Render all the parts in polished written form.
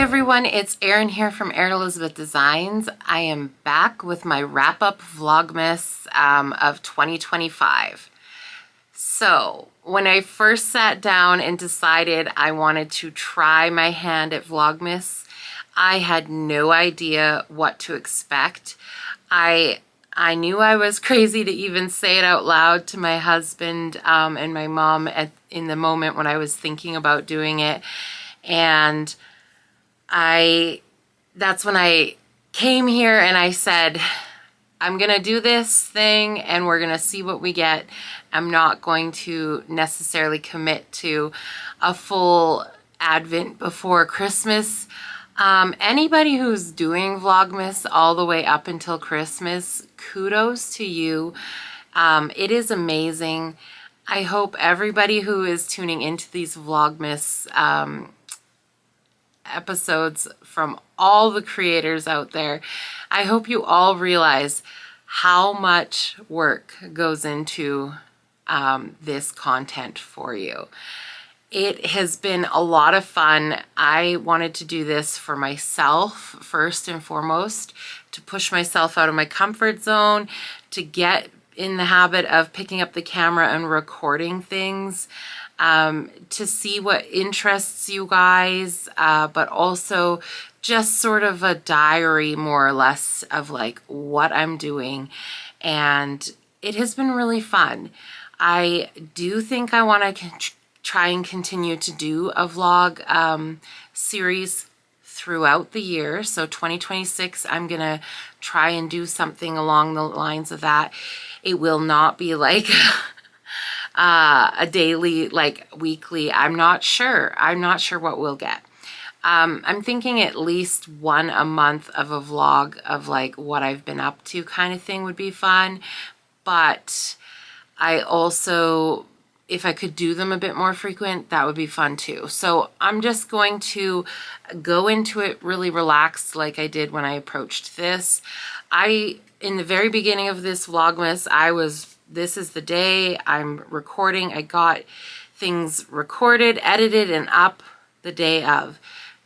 everyone, it's Erin here from Erin Elizabeth Designs. I am back with my wrap-up Vlogmas of 2025. So when I first sat down and decided I wanted to try my hand at Vlogmas, I had no idea what to expect. I knew I was crazy to even say it out loud to my husband and my mom in the moment when I was thinking about doing it. And that's when I came here and I said, I'm gonna do this thing and we're gonna see what we get. I'm not going to necessarily commit to a full Advent before Christmas. Anybody who's doing Vlogmas all the way up until Christmas, kudos to you. It is amazing. I hope everybody who is tuning into these Vlogmas episodes from all the creators out there, I hope you all realize how much work goes into this content for you. It has been a lot of fun. I wanted to do this for myself first and foremost, to push myself out of my comfort zone, to get in the habit of picking up the camera and recording things, to see what interests you guys, but also just sort of a diary more or less of like what I'm doing. And it has been really fun. I do think I want to try and continue to do a vlog series throughout the year. So 2026, I'm gonna try and do something along the lines of that. It will not be like a daily, like weekly. I'm not sure what we'll get. I'm thinking at least one a month of a vlog of like what I've been up to kind of thing would be fun. But I also, if I could do them a bit more frequent, that would be fun too. So I'm just going to go into it really relaxed like I did when I approached this. In the very beginning of this Vlogmas, this is the day I'm recording. I got things recorded, edited, and up the day of.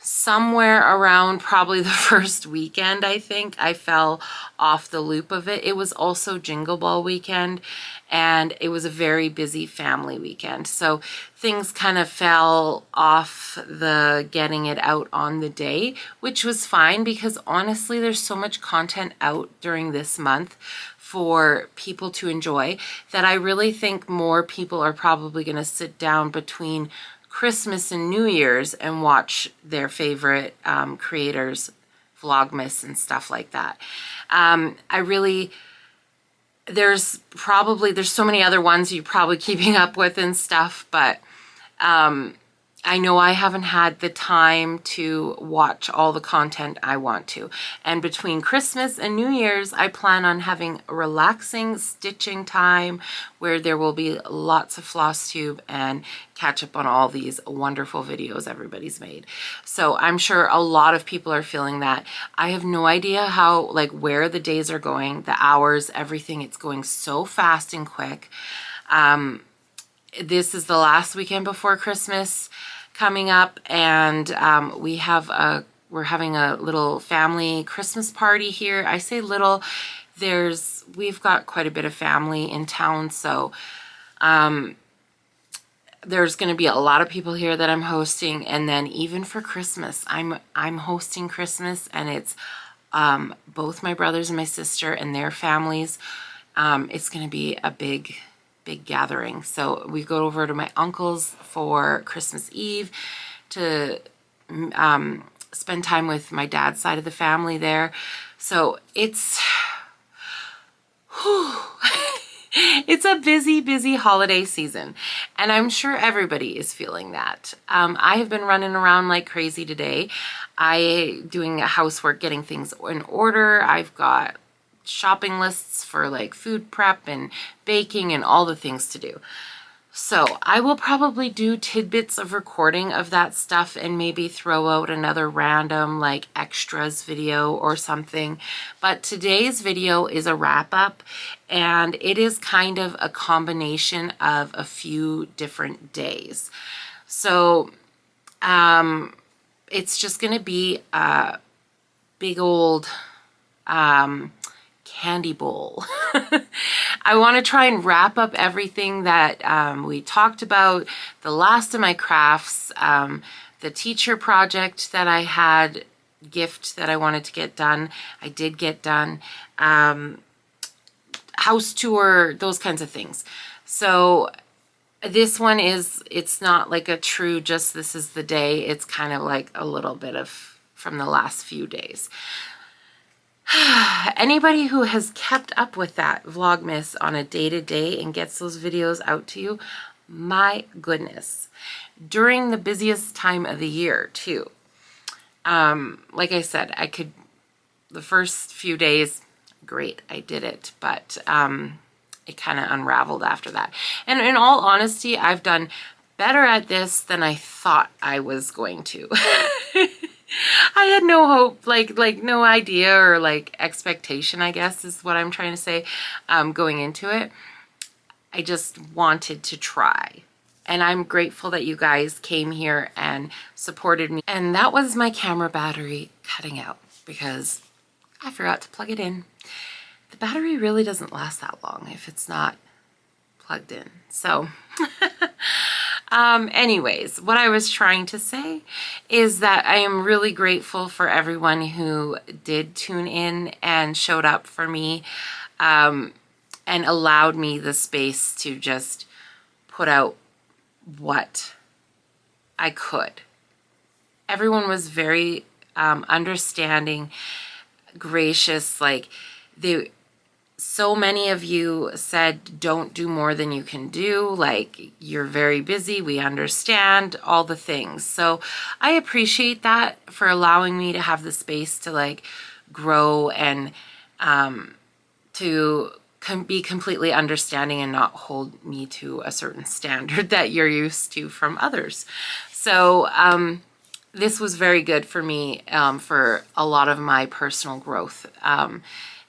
Somewhere around probably the first weekend, I think, I fell off the loop of it. It was also Jingle Ball weekend, and it was a very busy family weekend. So things kind of fell off the getting it out on the day, which was fine because honestly, there's so much content out during this month for people to enjoy that I really think more people are probably going to sit down between Christmas and New Year's and watch their favorite creators Vlogmas and stuff like that. There's so many other ones you're probably keeping up with and stuff, but I know I haven't had the time to watch all the content I want to. And between Christmas and New Year's, I plan on having a relaxing stitching time where there will be lots of floss tube and catch up on all these wonderful videos everybody's made. So I'm sure a lot of people are feeling that. I have no idea how, like, where the days are going, the hours, everything. It's going so fast and quick. This is the last weekend before Christmas coming up, and we're having a little family Christmas party here. I say little, we've got quite a bit of family in town, so there's going to be a lot of people here that I'm hosting. And then even for Christmas, I'm hosting Christmas, and it's both my brothers and my sister and their families. It's going to be a big gathering. So we go over to my uncle's for Christmas Eve to spend time with my dad's side of the family there. So it's it's a busy holiday season, and I'm sure everybody is feeling that. I have been running around like crazy today. Doing housework, getting things in order. I've got shopping lists for like food prep and baking and all the things to do. So I will probably do tidbits of recording of that stuff and maybe throw out another random like extras video or something. But today's video is a wrap up, and it is kind of a combination of a few different days. So it's just going to be a big old candy bowl. I want to try and wrap up everything that we talked about, the last of my crafts, the teacher project that I had, gift that I wanted to get done. I did get done. House tour, those kinds of things. So this one it's not like a true just this is the day. It's kind of like a little bit of from the last few days. Anybody who has kept up with that Vlogmas on a day-to-day and gets those videos out to you, my goodness. During the busiest time of the year too. Like I said, the first few days, great, I did it, but it kind of unraveled after that. And in all honesty, I've done better at this than I thought I was going to. I had no hope, like no idea or like expectation, I guess is what I'm trying to say, going into it. I just wanted to try. And I'm grateful that you guys came here and supported me. And that was my camera battery cutting out because I forgot to plug it in. The battery really doesn't last that long if it's not plugged in. So anyways, what I was trying to say is that I am really grateful for everyone who did tune in and showed up for me, and allowed me the space to just put out what I could. Everyone was very understanding, gracious. Like so many of you said, don't do more than you can do. Like, you're very busy. We understand all the things. So I appreciate that for allowing me to have the space to like grow and to be completely understanding and not hold me to a certain standard that you're used to from others. So this was very good for me for a lot of my personal growth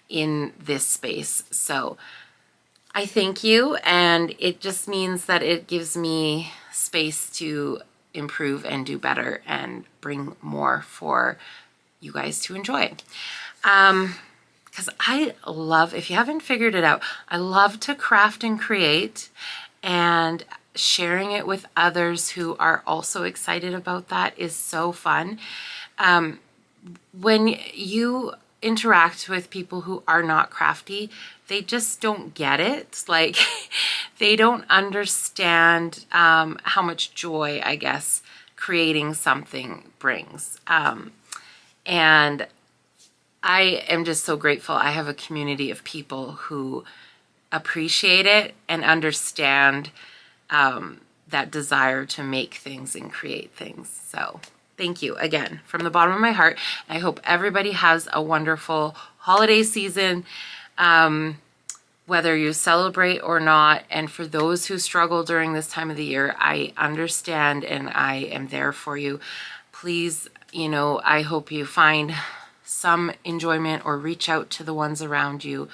in this space. So I thank you, and it just means that it gives me space to improve and do better and bring more for you guys to enjoy. Because I love, if you haven't figured it out, I love to craft and create, and sharing it with others who are also excited about that is so fun. When you interact with people who are not crafty, they just don't get it. Like, they don't understand how much joy, I guess, creating something brings. And I am just so grateful. I have a community of people who appreciate it and understand that desire to make things and create things. So thank you again from the bottom of my heart. I hope everybody has a wonderful holiday season, whether you celebrate or not. And for those who struggle during this time of the year, I understand and I am there for you. Please, I hope you find some enjoyment or reach out to the ones around you.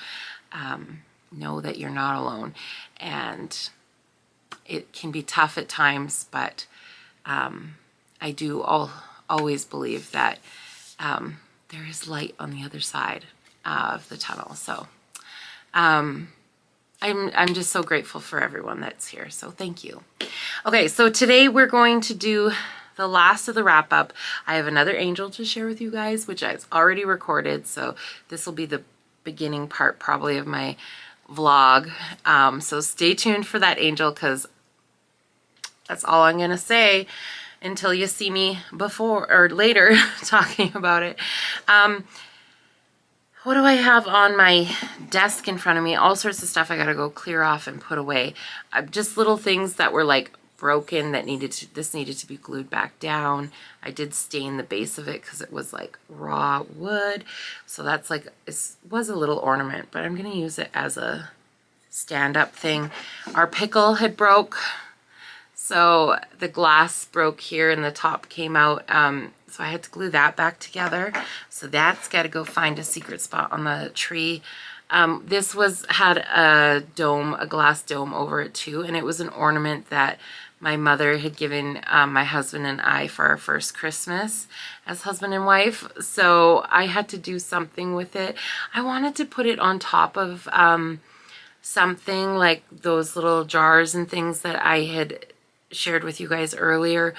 Know that you're not alone. And it can be tough at times, but I do always believe that there is light on the other side of the tunnel. So I'm just so grateful for everyone that's here. So thank you. Okay, so today we're going to do the last of the wrap up. I have another angel to share with you guys, which I've already recorded. So this will be the beginning part probably of my vlog. So stay tuned for that angel, because that's all I'm going to say until you see me before or later talking about it. What do I have on my desk in front of me? All sorts of stuff I got to go clear off and put away. Just little things that were like broken that this needed to be glued back down. I did stain the base of it because it was like raw wood. So that's like, it was a little ornament, but I'm going to use it as a stand-up thing. Our pickle had broke. So the glass broke here and the top came out. So I had to glue that back together. So that's got to go find a secret spot on the tree. This had a dome, a glass dome over it too, and it was an ornament that my mother had given my husband and I for our first Christmas as husband and wife. So I had to do something with it. I wanted to put it on top of something like those little jars and things that I had shared with you guys earlier,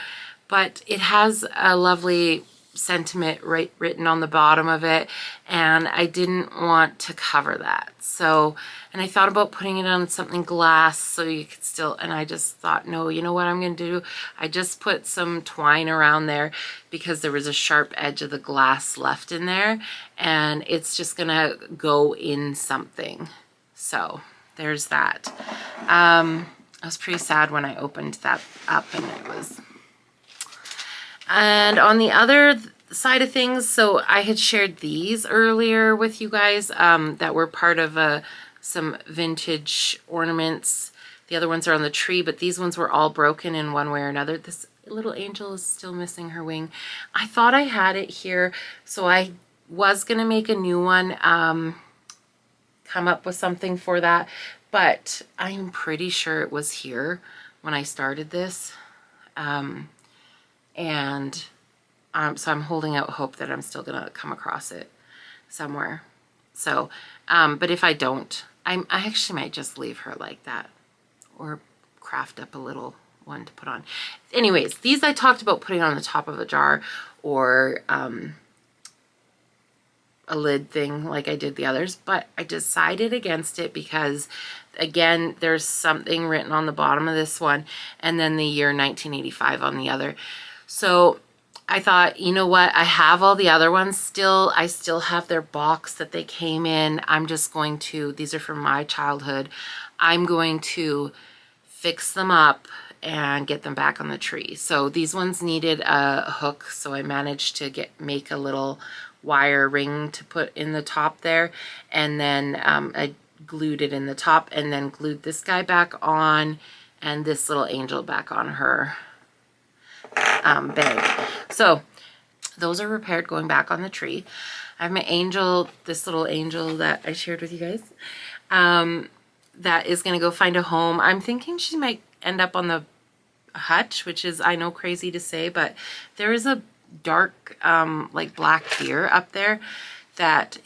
but it has a lovely sentiment written on the bottom of it, and I didn't want to cover that. So, and I thought about putting it on something glass so you could still, and I just thought, no, you know what I'm going to do? I just put some twine around there because there was a sharp edge of the glass left in there, and it's just going to go in something. So there's that. I was pretty sad when I opened that up, and it was... And on the other side of things, so I had shared these earlier with you guys that were part of some vintage ornaments. The other ones are on the tree, but these ones were all broken in one way or another. This little angel is still missing her wing. I thought I had it here, so I was going to make a new one, come up with something for that, but I'm pretty sure it was here when I started this. So I'm holding out hope that I'm still gonna come across it somewhere. So, but if I don't, I actually might just leave her like that or craft up a little one to put on. Anyways, these I talked about putting on the top of a jar or a lid thing like I did the others, but I decided against it because, again, there's something written on the bottom of this one and then the year 1985 on the other. So I thought, you know what, I have all the other ones still. I still have their box that they came in. I'm just going to, these are from my childhood, I'm going to fix them up and get them back on the tree. So these ones needed a hook, so I managed to make a little wire ring to put in the top there, and then I glued it in the top and then glued this guy back on and this little angel back on her bag. So those are repaired, going back on the tree. I have my angel, this little angel that I shared with you guys, that is going to go find a home. I'm thinking she might end up on the hutch, which is, I know, crazy to say, but there is a dark like black deer up there that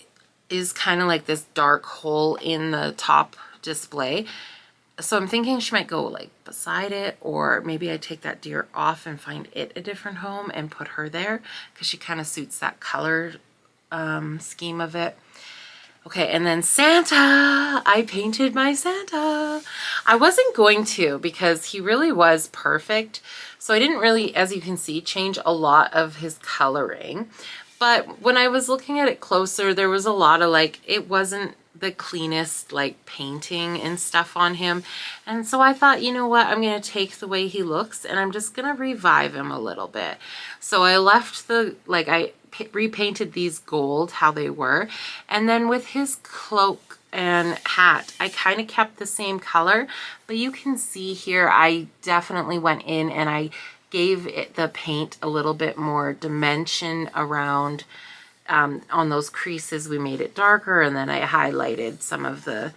is kind of like this dark hole in the top display. So I'm thinking she might go like beside it, or maybe I take that deer off and find it a different home and put her there because she kind of suits that color scheme of it. Okay, and then Santa. I painted my Santa. I wasn't going to because he really was perfect. So I didn't really, as you can see, change a lot of his coloring. But when I was looking at it closer, there was a lot of like, it wasn't the cleanest like painting and stuff on him. And so I thought, you know what, I'm going to take the way he looks and I'm just going to revive him a little bit. So I left I repainted these gold how they were, and then with his cloak and hat I kind of kept the same color, but you can see here I definitely went in and I gave it the paint a little bit more dimension around on those creases. We made it darker, and then I highlighted some of the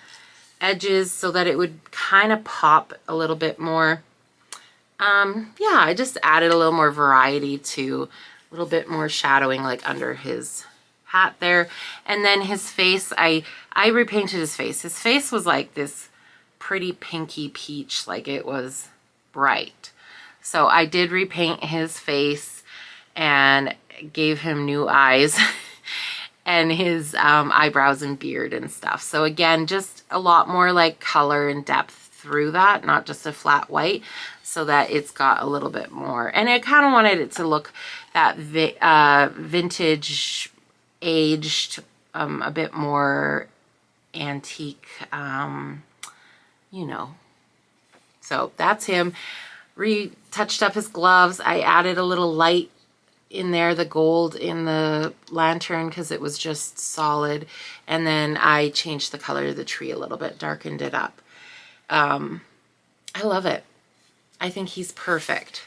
edges so that it would kind of pop a little bit more. Yeah, I just added a little more variety to a little bit more shadowing like under his hat there. And then his face, I repainted his face. His face was like this pretty pinky peach, like it was bright. So I did repaint his face and gave him new eyes and his eyebrows and beard and stuff. So again, just a lot more like color and depth through that, not just a flat white, so that it's got a little bit more. And I kind of wanted it to look that vintage, aged, a bit more antique, you know. So that's him. Retouched up his gloves. I added a little light in there, the gold in the lantern, because it was just solid. And then I changed the color of the tree a little bit, darkened it up. I love it. I think he's perfect.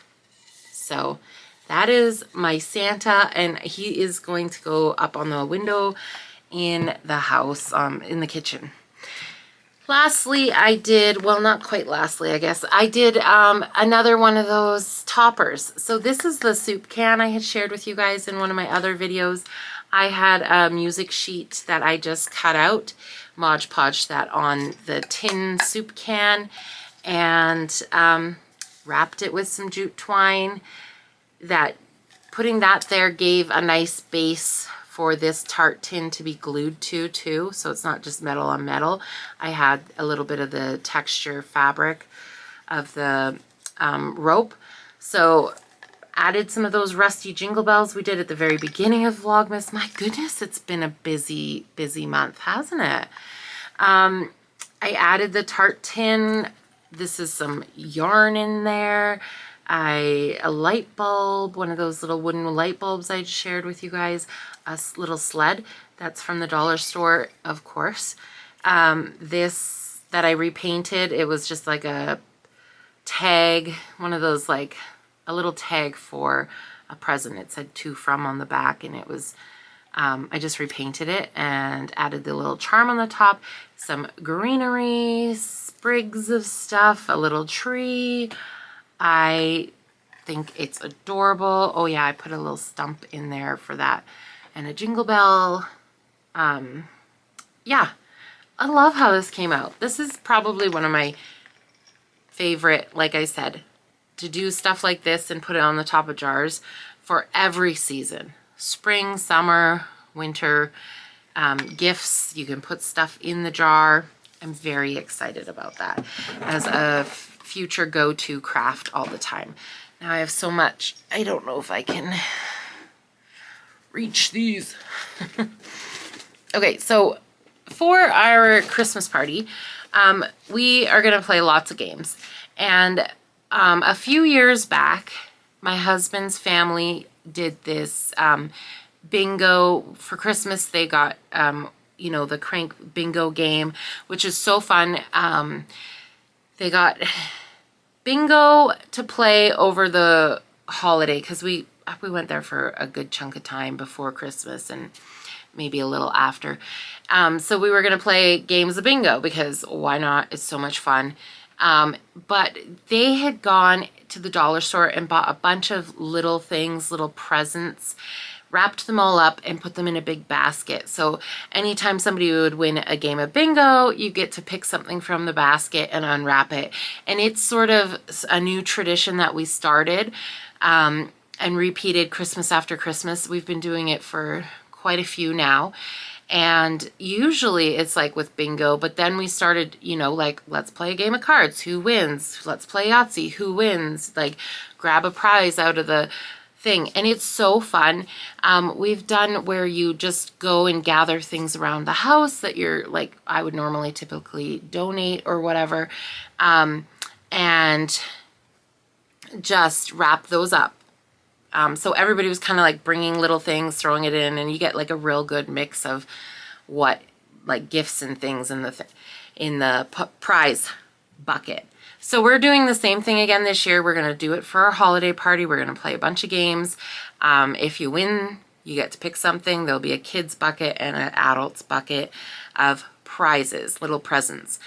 So that is my Santa, and he is going to go up on the window in the house, in the kitchen. Lastly, I did, well, not quite lastly, I guess, I did another one of those toppers. So this is the soup can I had shared with you guys in one of my other videos. I had a music sheet that I just cut out, Mod Podge that on the tin soup can, and wrapped it with some jute twine. Putting that there gave a nice base for this tart tin to be glued to too, so it's not just metal on metal. I had a little bit of the texture fabric of the rope, so added some of those rusty jingle bells we did at the very beginning of Vlogmas. My goodness, it's been a busy month, hasn't it? I added the tart tin. This is some yarn in there. A light bulb, one of those little wooden light bulbs I shared with you guys, a little sled that's from the dollar store, of course. This that I repainted, it was just like a tag, one of those, like a little tag for a present. It said to from on the back, and it was, I just repainted it and added the little charm on the top, some greenery, sprigs of stuff, a little tree. I think it's adorable. Oh yeah, I put a little stump in there for that, and a jingle bell. Yeah, I love how this came out. This is probably one of my favorite, like I said, to do stuff like this and put it on the top of jars for every season. Spring, summer, winter, gifts. You can put stuff in the jar. I'm very excited about that as a future go-to craft all the time. Now I have so much, I don't know if I can reach these. Okay, so for our Christmas party, we are gonna play lots of games. And a few years back, my husband's family did this bingo for Christmas. They got, you know, the crank bingo game, which is so fun. They got bingo to play over the holiday, because we went there for a good chunk of time before Christmas and maybe a little after. So we were going to play games of bingo because why not? It's so much fun. But they had gone to the dollar store and bought a bunch of little things, little presents, wrapped them all up and put them in a big basket. So anytime somebody would win a game of bingo, you get to pick something from the basket and unwrap it. And it's sort of a new tradition that we started and repeated Christmas after Christmas. We've been doing it for quite a few now. And usually it's like with bingo, but then we started, you know, like, let's play a game of cards. Who wins? Let's play Yahtzee. Who wins? Like, grab a prize out of the thing. And it's so fun. We've done where you just go and gather things around the house that you're like, I would normally typically donate or whatever, and just wrap those up. So everybody was kind of like bringing little things, throwing it in, and you get like a real good mix of what, like gifts and things in the prize bucket. So we're doing the same thing again this year. We're going to do it for our holiday party. We're going to play a bunch of games. If you win, you get to pick something. There'll be a kids bucket and an adults bucket of prizes, little presents.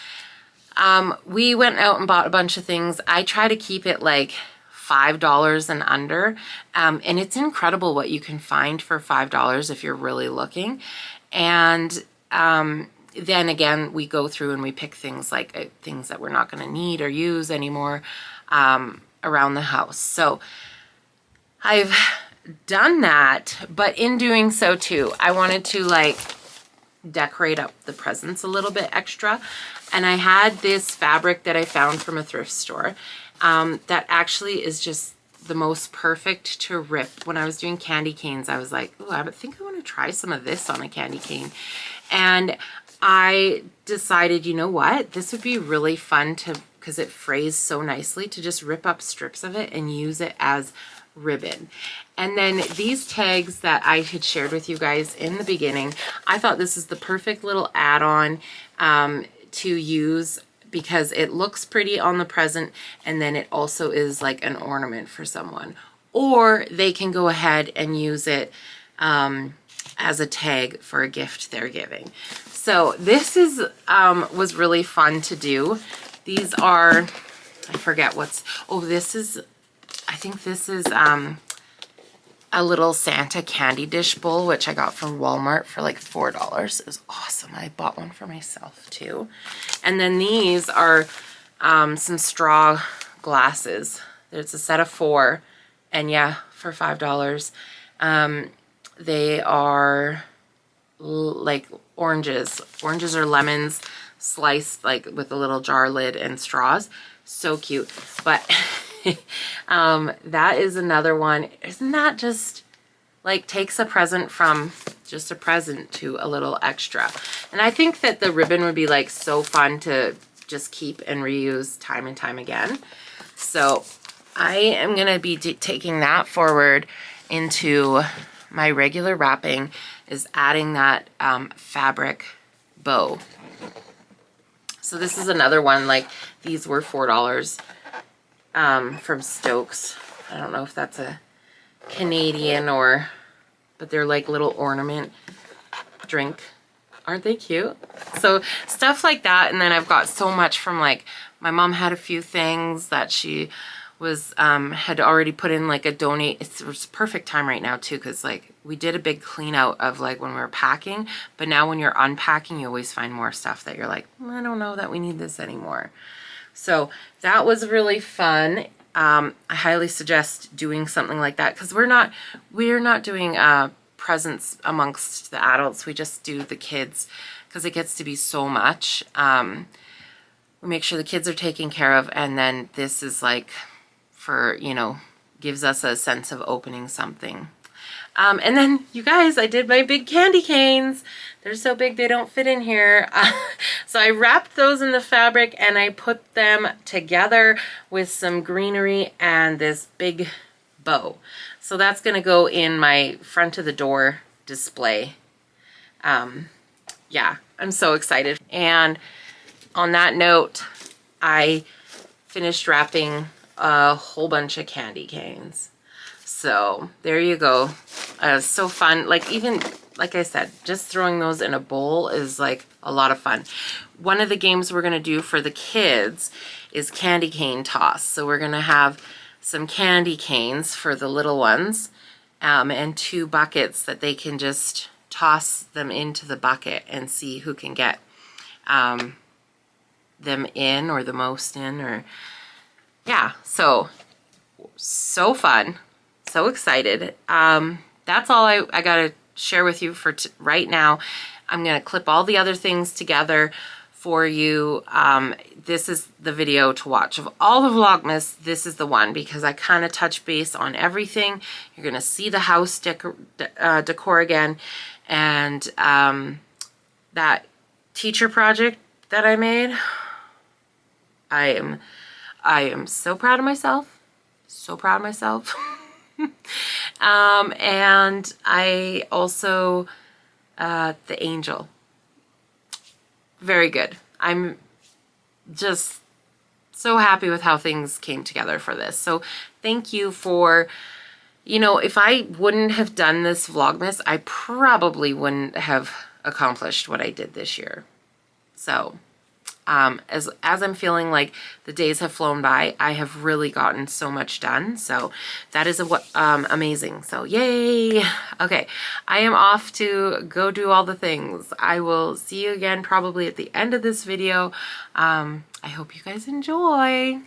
We went out and bought a bunch of things. I try to keep it like $5 and under. And it's incredible what you can find for $5 if you're really looking. And then again, we go through and we pick things like things that we're not going to need or use anymore around the house. So I've done that, but in doing so too, I wanted to like decorate up the presents a little bit extra. And I had this fabric that I found from a thrift store that actually is just the most perfect to rip. When I was doing candy canes, I was like, oh, I think I want to try some of this on a candy cane. And I decided, you know what, this would be really fun to, because it frays so nicely, to just rip up strips of it and use it as ribbon. And then these tags that I had shared with you guys in the beginning, I thought this is the perfect little add-on to use, because it looks pretty on the present, and then it also is like an ornament for someone. Or they can go ahead and use it as a tag for a gift they're giving. So this is was really fun to do. These are, I forget what's, oh, this is, I think this is a little Santa candy dish bowl, which I got from Walmart for like $4. It was awesome. I bought one for myself too. And then these are some straw glasses. There's a set of 4, and yeah, for $5. They are like oranges or lemons sliced like with a little jar lid and straws. So cute. But that is another one. Isn't that just like takes a present from just a present to a little extra? And I think that the ribbon would be like so fun to just keep and reuse time and time again. So I am going to be taking that forward into my regular wrapping, is adding that fabric bow. So this is another one, like these were $4 from Stokes. I don't know if that's a Canadian or, but they're like little ornament drink. Aren't they cute? So stuff like that. And then I've got so much from, like, my mom had a few things that she was had already put in like a donate. It's perfect time right now too, because like we did a big clean out of like when we were packing, but now when you're unpacking you always find more stuff that you're like, I don't know that we need this anymore. So that was really fun. I highly suggest doing something like that, because we're not doing presents amongst the adults. We just do the kids, because it gets to be so much. We make sure the kids are taken care of, and then this is like for, you know, gives us a sense of opening something. And then, you guys, I did my big candy canes. They're so big they don't fit in here. So I wrapped those in the fabric and I put them together with some greenery and this big bow. So that's going to go in my front of the door display. Yeah, I'm so excited. And on that note, I finished wrapping a whole bunch of candy canes. So there you go. So fun. Like, even like I said, just throwing those in a bowl is like a lot of fun. One of the games we're going to do for the kids is candy cane toss. So we're going to have some candy canes for the little ones, and 2 buckets that they can just toss them into the bucket and see who can get them in, or the most in, or yeah. So fun. So excited. That's all I got to share with you for right now. I'm going to clip all the other things together for you. This is the video to watch. Of all the Vlogmas, this is the one, because I kind of touch base on everything. You're going to see the house decor again. And that teacher project that I made, I am so proud of myself. So proud of myself. And I also, the angel. Very good. I'm just so happy with how things came together for this. So thank you for, you know, if I wouldn't have done this Vlogmas, I probably wouldn't have accomplished what I did this year. So as I'm feeling like the days have flown by, I have really gotten so much done. So that is amazing. So yay. Okay, I am off to go do all the things. I will see you again probably at the end of this video. I hope you guys enjoy.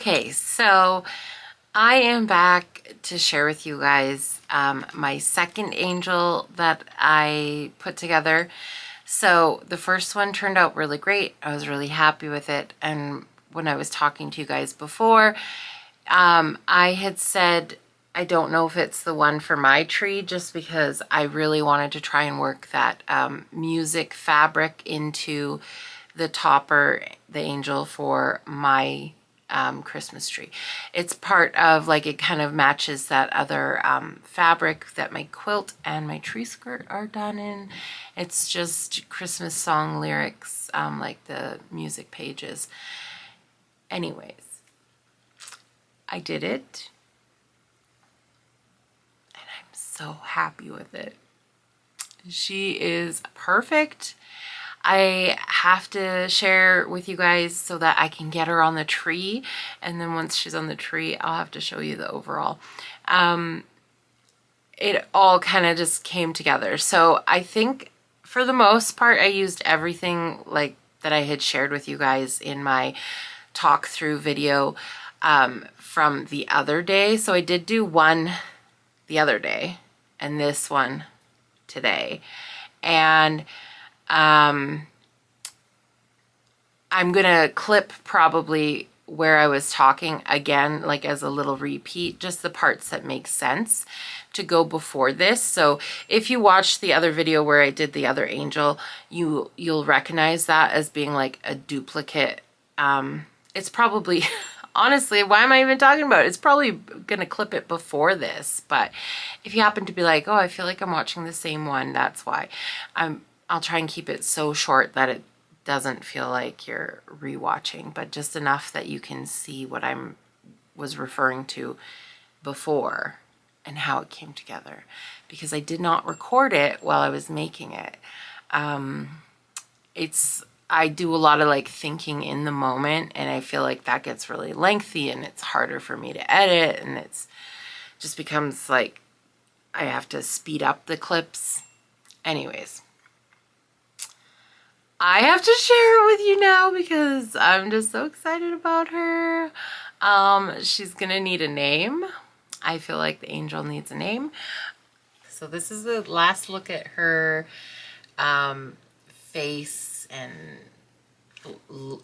Okay, so I am back to share with you guys my second angel that I put together. So the first one turned out really great. I was really happy with it. And when I was talking to you guys before, I had said I don't know if it's the one for my tree, just because I really wanted to try and work that music fabric into the topper, the angel for my Christmas tree. It's part of, like, it kind of matches that other fabric that my quilt and my tree skirt are done in. It's just Christmas song lyrics, like the music pages. Anyways, I did it and I'm so happy with it. She is perfect. I have to share with you guys so that I can get her on the tree, and then once she's on the tree, I'll have to show you the overall. It all kind of just came together. So I think for the most part I used everything like that I had shared with you guys in my talk through video from the other day. So I did do one the other day and this one today, and I'm gonna clip probably where I was talking again, like as a little repeat, just the parts that make sense to go before this. So if you watch the other video where I did the other angel, you'll recognize that as being like a duplicate. It's probably, honestly, why am I even talking about it? It's probably gonna clip it before this, but if you happen to be like, oh, I feel like I'm watching the same one, that's why. I'll try and keep it so short that it doesn't feel like you're rewatching, but just enough that you can see what was referring to before and how it came together, because I did not record it while I was making it. I do a lot of like thinking in the moment, and I feel like that gets really lengthy and it's harder for me to edit, and it's just becomes like I have to speed up the clips. Anyways, I have to share it with you now because I'm just so excited about her. She's gonna need a name. I feel like the angel needs a name. So this is the last look at her face and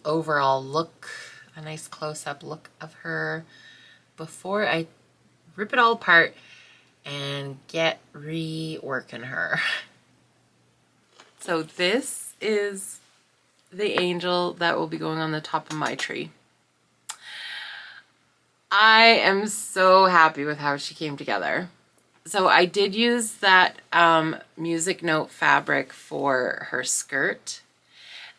overall look, a nice close-up look of her before I rip it all apart and get reworking her. So this is the angel that will be going on the top of my tree. I am so happy with how she came together. So I did use that music note fabric for her skirt.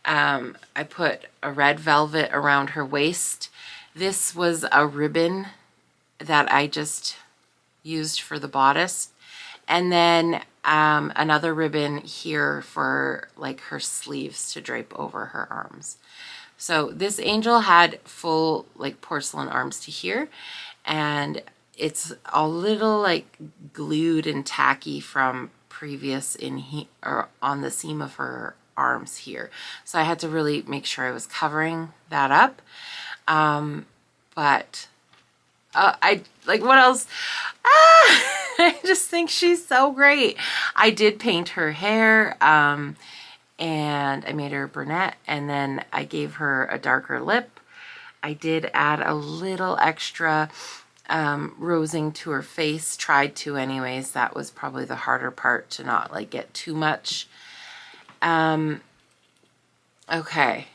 I put a red velvet around her waist. This was a ribbon that I just used for the bodice. And then another ribbon here for like her sleeves to drape over her arms. So this angel had full like porcelain arms to here, and it's a little like glued and tacky from previous or on the seam of her arms here. So I had to really make sure I was covering that up. But I like, what else? I just think she's so great. I did paint her hair, and I made her brunette, and then I gave her a darker lip. I did add a little extra rosing to her face, tried to anyways. That was probably the harder part, to not like get too much. Okay.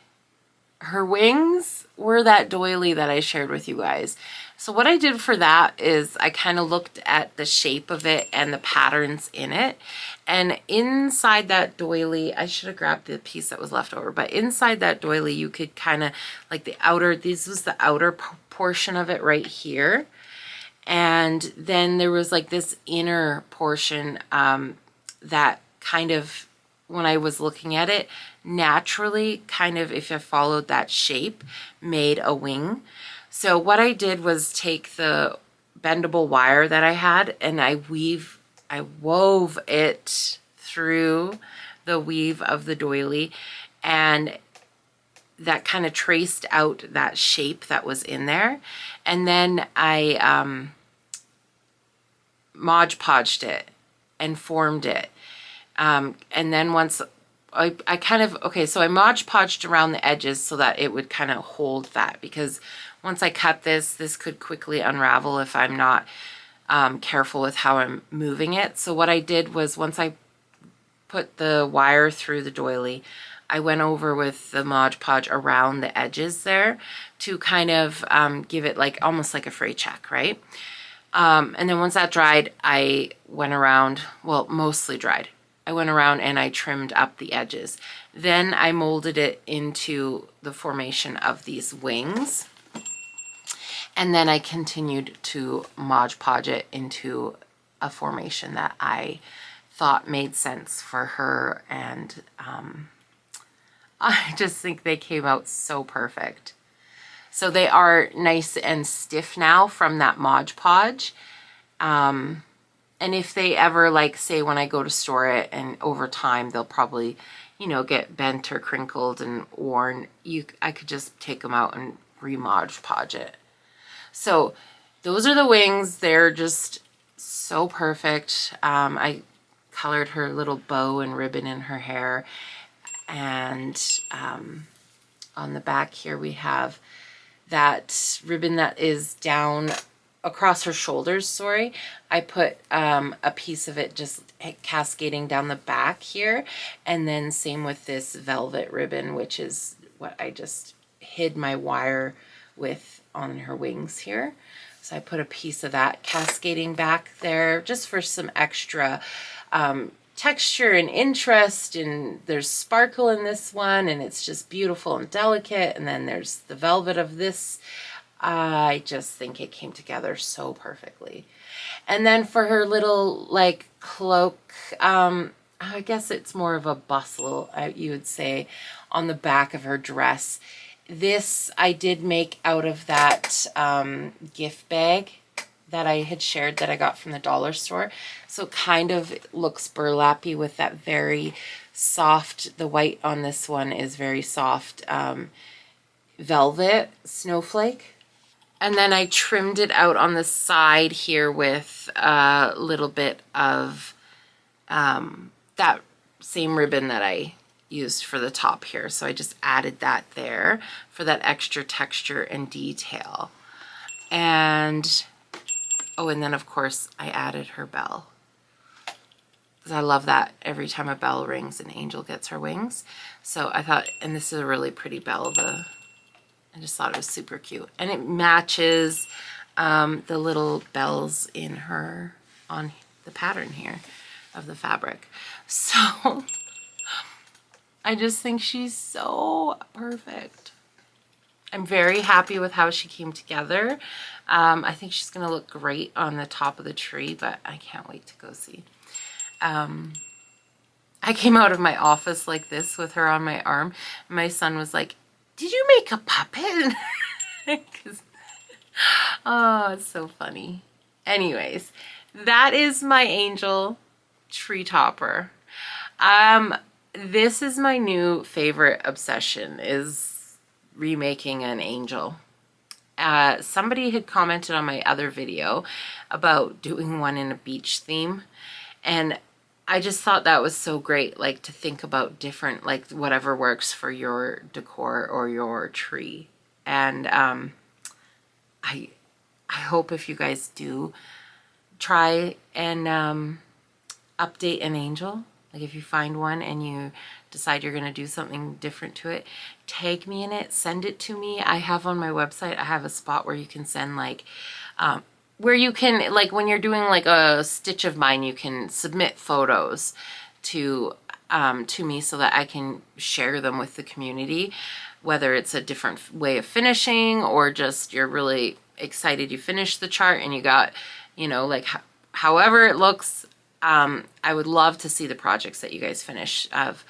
Her wings were that doily that I shared with you guys. So what I did for that is I kind of looked at the shape of it and the patterns in it. And inside that doily, I should have grabbed the piece that was left over, but inside that doily, you could kind of like the outer, this was the outer portion of it right here. And then there was like this inner portion that kind of, when I was looking at it, naturally kind of, if I followed that shape, made a wing. So what I did was take the bendable wire that I had, and I wove it through the weave of the doily, and that kind of traced out that shape that was in there. And then I Mod Podged it and formed it. And then once I kind of, okay, so I Mod Podged around the edges so that it would kind of hold that, because once I cut this, this could quickly unravel if I'm not careful with how I'm moving it. So what I did was, once I put the wire through the doily, I went over with the Mod Podge around the edges there to kind of give it like almost like a fray check, right? And then once that dried, I went around, well, mostly dried. I went around and I trimmed up the edges. Then I molded it into the formation of these wings. And then I continued to Mod Podge it into a formation that I thought made sense for her. And I just think they came out so perfect. So they are nice and stiff now from that Mod Podge. And if they ever, like, say when I go to store it and over time they'll probably, you know, get bent or crinkled and worn, I could just take them out and re-Mod Podge it. So those are the wings. They're just so perfect. I colored her little bow and ribbon in her hair. And on the back here we have that ribbon that is down across her shoulders, sorry. I put a piece of it just cascading down the back here. And then same with this velvet ribbon, which is what I just hid my wire with on her wings here. So I put a piece of that cascading back there just for some extra texture and interest. And there's sparkle in this one, and it's just beautiful and delicate. And then there's the velvet of this. I just think it came together so perfectly. And then for her little like cloak, I guess it's more of a bustle, you would say, on the back of her dress. This I did make out of that gift bag that I had shared that I got from the dollar store. So it kind of looks burlappy with that very soft, the white on this one is very soft velvet snowflake. And then I trimmed it out on the side here with a little bit of that same ribbon that I used for the top here. So I just added that there for that extra texture and detail. And, oh, and then of course I added her bell, because I love that every time a bell rings an angel gets her wings. So I thought, and this is a really pretty bell, I just thought it was super cute. And it matches the little bells in her, on the pattern here of the fabric. So I just think she's so perfect. I'm very happy with how she came together. I think she's gonna look great on the top of the tree, but I can't wait to go see. I came out of my office like this with her on my arm. My son was like, "Did you make a puppet?" Oh, it's so funny. Anyways, that is my angel tree topper. This is my new favorite obsession, is remaking an angel. Somebody had commented on my other video about doing one in a beach theme, and I just thought that was so great, like to think about different, like whatever works for your decor or your tree. And I hope if you guys do try and update an angel, like if you find one and you decide you're going to do something different to it, tag me in it, send it to me. I have on my website, I have a spot where you can send like where you can, like when you're doing like a stitch of mine, you can submit photos to me so that I can share them with the community, whether it's a different way of finishing or just you're really excited you finished the chart and you got, you know, like however it looks. I would love to see the projects that you guys finish of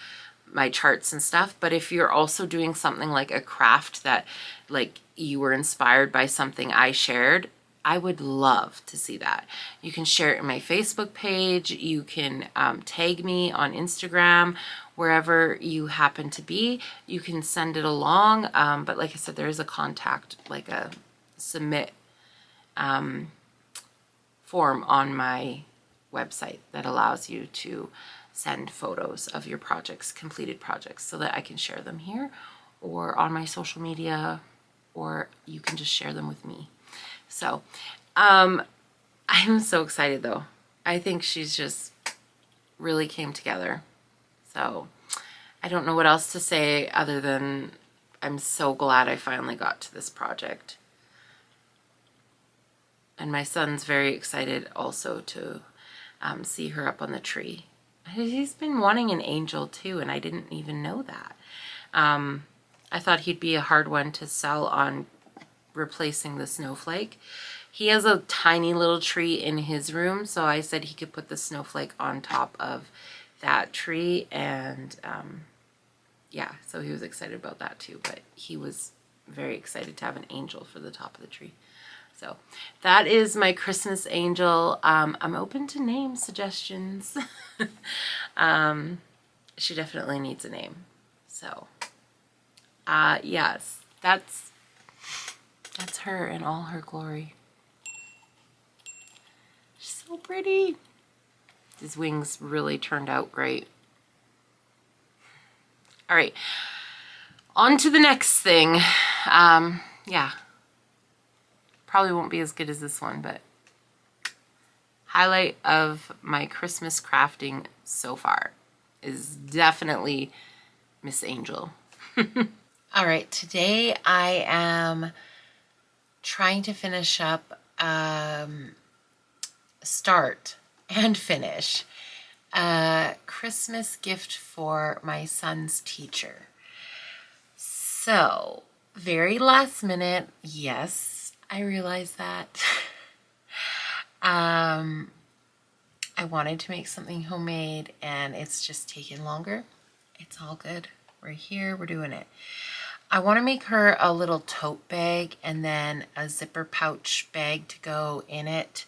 my charts and stuff. But if you're also doing something like a craft that like you were inspired by something I shared, I would love to see that. You can share it in my Facebook page. You can tag me on Instagram, wherever you happen to be. You can send it along. But like I said, there is a contact, like a submit form on my website that allows you to send photos of your projects, completed projects, so that I can share them here or on my social media, or you can just share them with me. So I'm so excited though. I think she's just really came together. So I don't know what else to say other than I'm so glad I finally got to this project. And my son's very excited also to see her up on the tree. He's been wanting an angel too, and I didn't even know that. I thought he'd be a hard one to sell on replacing the snowflake. He has a tiny little tree in his room, so I said he could put the snowflake on top of that tree, and yeah, so he was excited about that too, but he was very excited to have an angel for the top of the tree. So that is my Christmas angel. I'm open to name suggestions. She definitely needs a name. So yes, that's her in all her glory. She's so pretty. These wings really turned out great. All right, on to the next thing. Yeah, probably won't be as good as this one, but highlight of my Christmas crafting so far is definitely Miss Angel. All right, today I am trying to finish up, start and finish a Christmas gift for my son's teacher. So, very last minute, yes, I realize that. I wanted to make something homemade and it's just taking longer. It's all good. We're here, we're doing it. I want to make her a little tote bag and then a zipper pouch bag to go in it.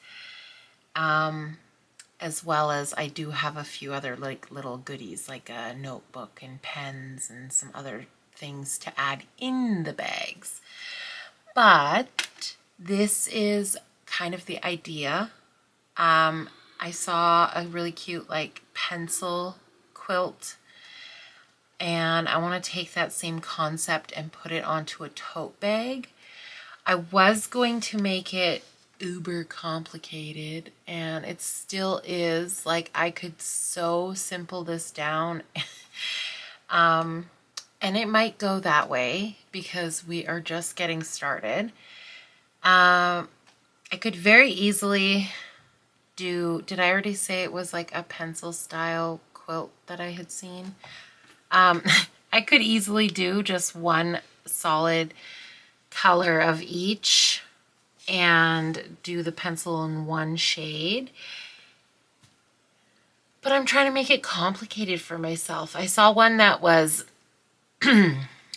As well as I do have a few other like little goodies, like a notebook and pens and some other things to add in the bags. But this is kind of the idea. I saw a really cute like pencil quilt, and I want to take that same concept and put it onto a tote bag. I was going to make it uber complicated, and it still is. Like, I could so simple this down. And it might go that way because we are just getting started. I could very easily do, did I already say it was like a pencil style quilt that I had seen? I could easily do just one solid color of each and do the pencil in one shade. But I'm trying to make it complicated for myself. I saw one that was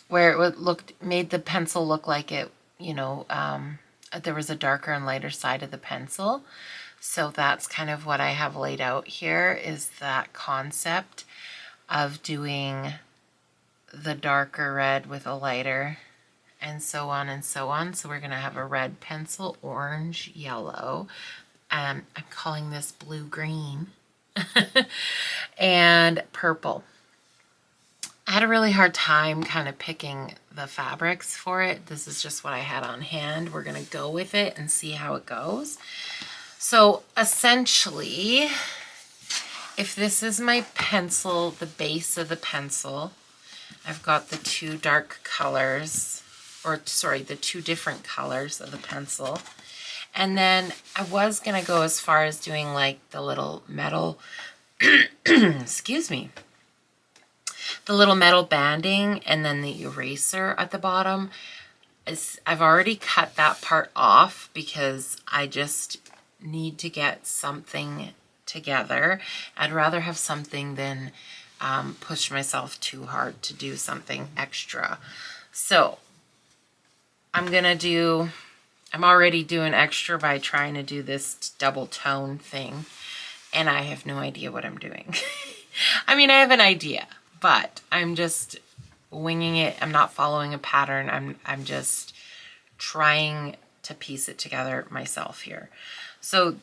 where it made the pencil look like it, you know, there was a darker and lighter side of the pencil. So that's kind of what I have laid out here, is that concept of doing the darker red with a lighter, and so on and so on. So we're going to have a red pencil, orange, yellow. I'm calling this blue-green, and purple. I had a really hard time kind of picking the fabrics for it. This is just what I had on hand. We're going to go with it and see how it goes. So essentially, if this is my pencil, the base of the pencil, I've got the two dark colors, or sorry, the two different colors of the pencil. And then I was going to go as far as doing like the little metal, excuse me, the little metal banding and then the eraser at the bottom. I've already cut that part off because I just need to get something together. I'd rather have something than push myself too hard to do something extra. So I'm gonna do I'm already doing extra by trying to do this double tone thing, and I have no idea what I'm doing. I mean, I have an idea, but I'm just winging it. I'm not following a pattern. I'm just trying to piece it together myself here. So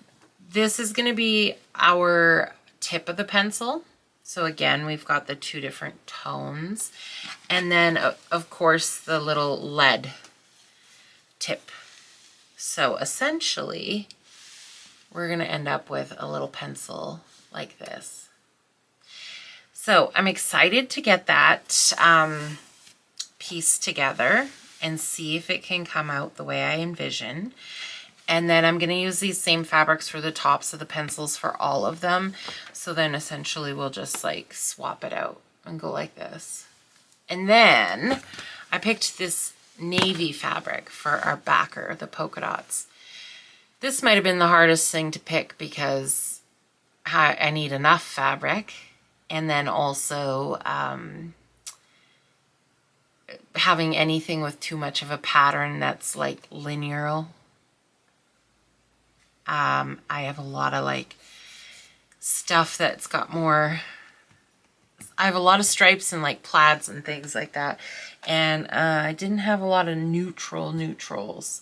this is going to be our tip of the pencil. So again, we've got the 2 different tones, and then of course the little lead tip. So essentially we're going to end up with a little pencil like this. So I'm excited to get that piece together and see if it can come out the way I envision. And then I'm going to use these same fabrics for the tops of the pencils for all of them. So then essentially we'll just like swap it out and go like this. And then I picked this navy fabric for our backer, the polka dots. This might have been the hardest thing to pick because I need enough fabric, and then also having anything with too much of a pattern that's like linear. I have a lot of like stuff that's got more, I have a lot of stripes and like plaids and things like that, and I didn't have a lot of neutrals.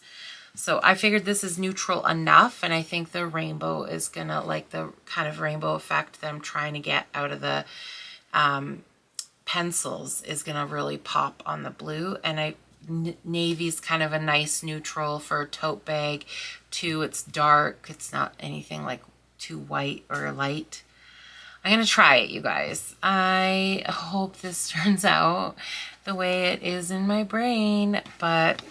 So I figured this is neutral enough, and I think the rainbow is gonna, like the kind of rainbow effect that I'm trying to get out of the pencils is gonna really pop on the blue. And navy's kind of a nice neutral for a tote bag too. It's dark, it's not anything like too white or light. I'm gonna try it, you guys. I hope this turns out the way it is in my brain, but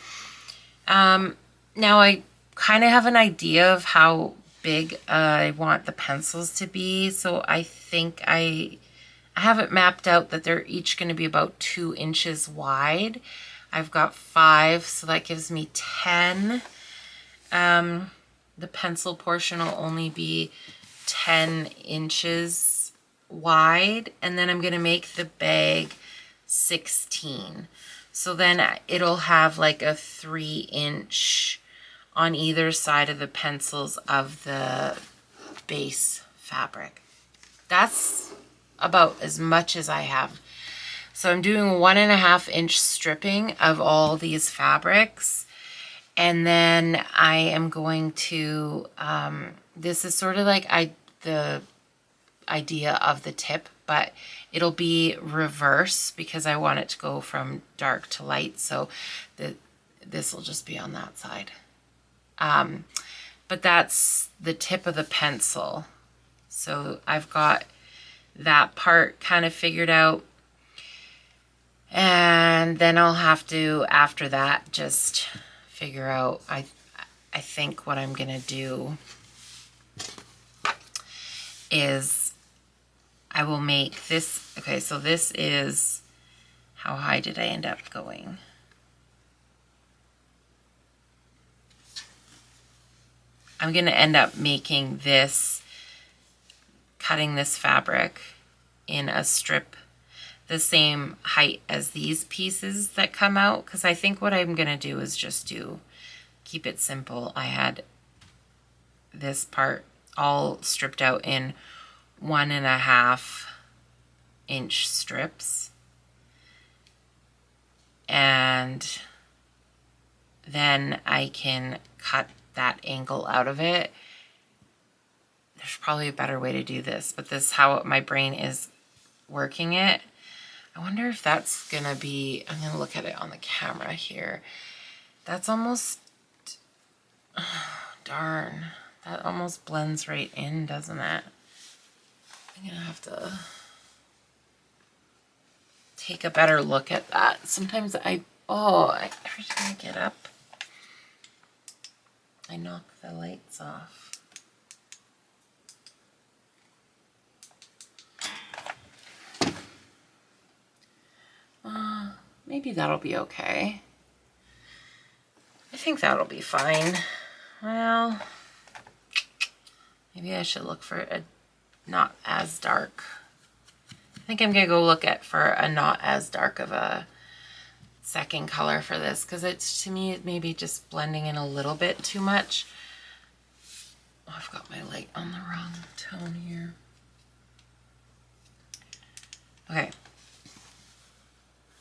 now I kind of have an idea of how big I want the pencils to be. So I think I have it mapped out that they're each going to be about 2 inches wide. I've got 5, so that gives me 10. The pencil portion will only be 10 inches wide, and then I'm going to make the bag 16. So then it'll have like a 3-inch on either side of the pencils of the base fabric. That's about as much as I have. So I'm doing 1.5-inch stripping of all these fabrics. And then I am going to, this is sort of like the idea of the tip, but it'll be reverse because I want it to go from dark to light. So this will just be on that side. But that's the tip of the pencil. So I've got that part kind of figured out. And then I'll have to, after that, just figure out, I think what I'm going to do is I will make this, okay, so this is, how high did I end up going? I'm going to end up making this, cutting this fabric in a strip the same height as these pieces that come out, because I think what I'm going to do is just keep it simple. I had this part all stripped out in 1.5-inch strips, and then I can cut that angle out of it. There's probably a better way to do this, but this is how my brain is working it. I wonder if that's gonna be, I'm gonna look at it on the camera here. That's almost, oh, darn, that almost blends right in, doesn't it? I'm gonna have to take a better look at that. Sometimes every time I get up, I knock the lights off. Maybe that'll be okay. I think that'll be fine. Well, maybe I should look for a not as dark. I think I'm gonna go look for a not as dark of a second color for this because it's, to me, it may be just blending in a little bit too much. Oh, I've got my light on the wrong tone here. Okay.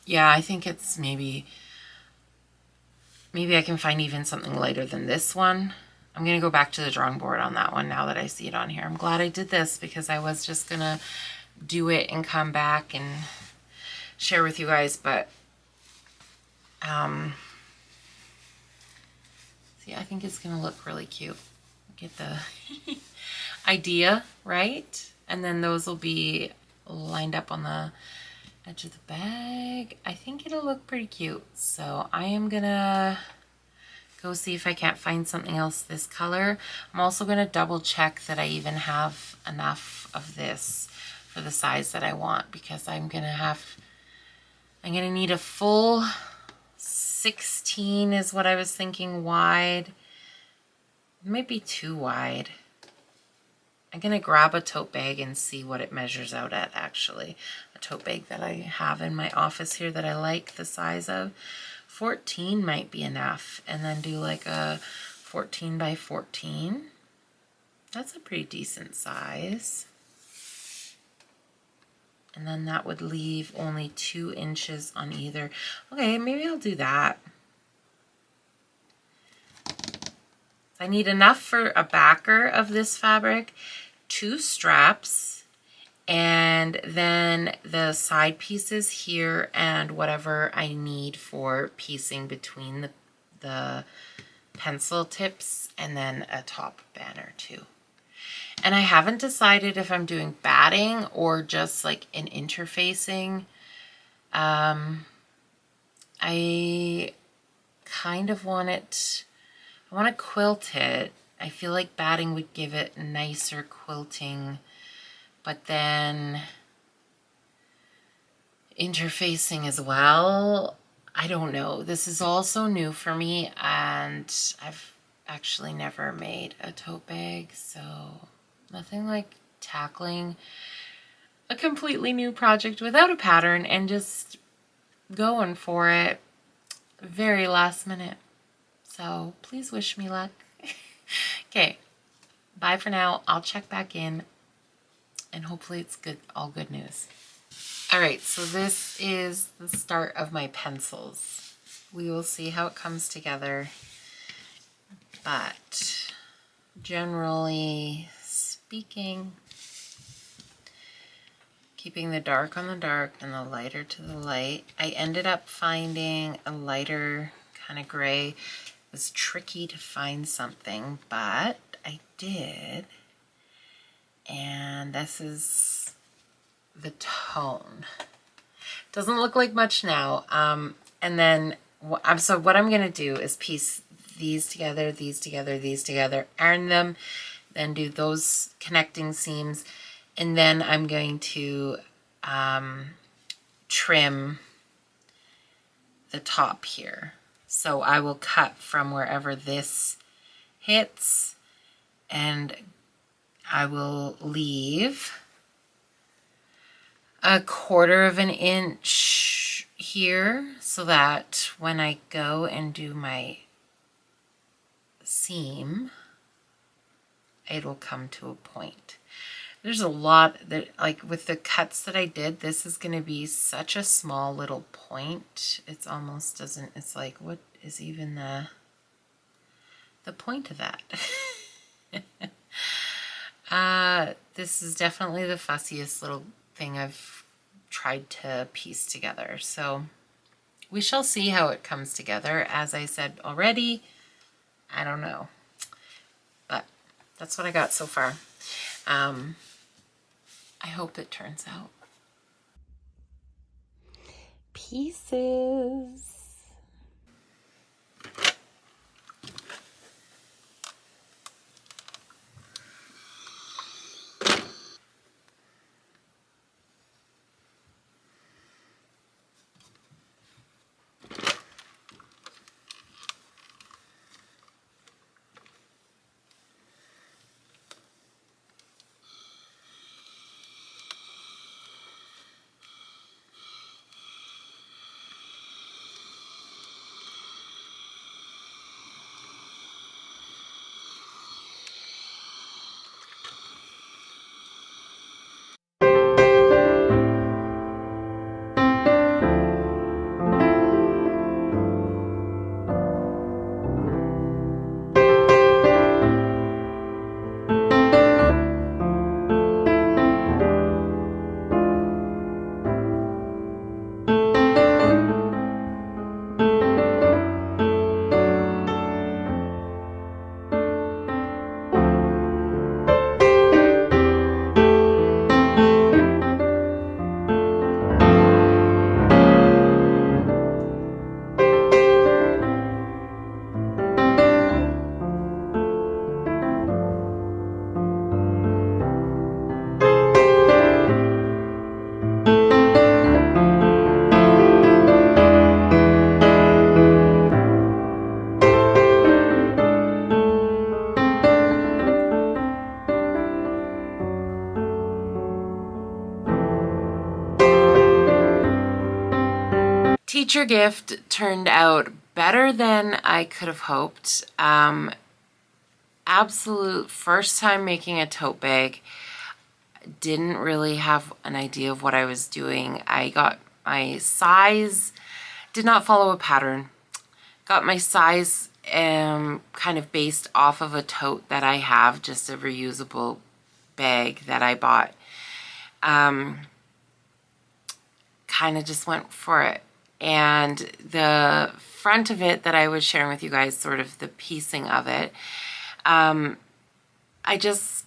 Yeah, I think it's maybe I can find even something lighter than this one. I'm going to go back to the drawing board on that one now that I see it on here. I'm glad I did this because I was just going to do it and come back and share with you guys, but see, I think it's going to look really cute. Get the idea, right? And then those will be lined up on the edge of the bag. I think it'll look pretty cute. So I am gonna go see if I can't find something else this color. I'm also gonna double check that I even have enough of this for the size that I want, because I'm gonna need a full 16 is what I was thinking wide. It might be too wide. I'm gonna grab a tote bag and see what it measures out at, actually. A tote bag that I have in my office here that I like the size of. 14 might be enough, and then do like a 14 by 14. That's a pretty decent size. And then that would leave only 2 inches on either. Okay, maybe I'll do that. I need enough for a backer of this fabric, 2 straps, and then the side pieces here and whatever I need for piecing between the pencil tips, and then a top banner too. And I haven't decided if I'm doing batting or just like an interfacing. I kind of want it, I want to quilt it. I feel like batting would give it nicer quilting, but then interfacing as well. I don't know. This is all so new for me, and I've actually never made a tote bag, so nothing like tackling a completely new project without a pattern and just going for it very last minute. So please wish me luck. Okay, bye for now. I'll check back in and hopefully it's good, all good news. All right, so this is the start of my pencils. We will see how it comes together, but generally speaking, keeping the dark on the dark and the lighter to the light. I ended up finding a lighter kind of gray. It was tricky to find something, but I did. And this is the tone. Doesn't look like much now. And then, so what I'm going to do is piece these together, these together, these together, iron them, then do those connecting seams. And then I'm going to trim the top here. So I will cut from wherever this hits, and I will leave a 1/4 of an inch here so that when I go and do my seam, it'll come to a point. There's a lot that, like with the cuts that I did, this is going to be such a small little point. It's almost doesn't, it's like, what is even the point of that? This is definitely the fussiest little thing I've tried to piece together. So we shall see how it comes together. As I said already, I don't know, but that's what I got so far. I hope it turns out. Pieces. teacher gift turned out better than I could have hoped. Absolute first time making a tote bag. Didn't really have an idea of what I was doing. I got my size, did not follow a pattern. Got my size kind of based off of a tote that I have, just a reusable bag that I bought. Kind of just went for it. And the front of it that I was sharing with you guys, sort of the piecing of it, I just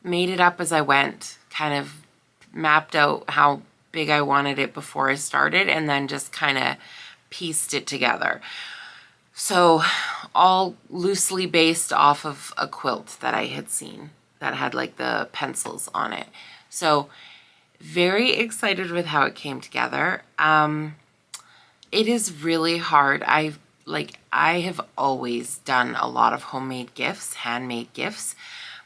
made it up as I went, kind of mapped out how big I wanted it before I started, and then just kind of pieced it together. So all loosely based off of a quilt that I had seen that had like the pencils on it. So very excited with how it came together. It is really hard. I have always done a lot of homemade gifts, handmade gifts,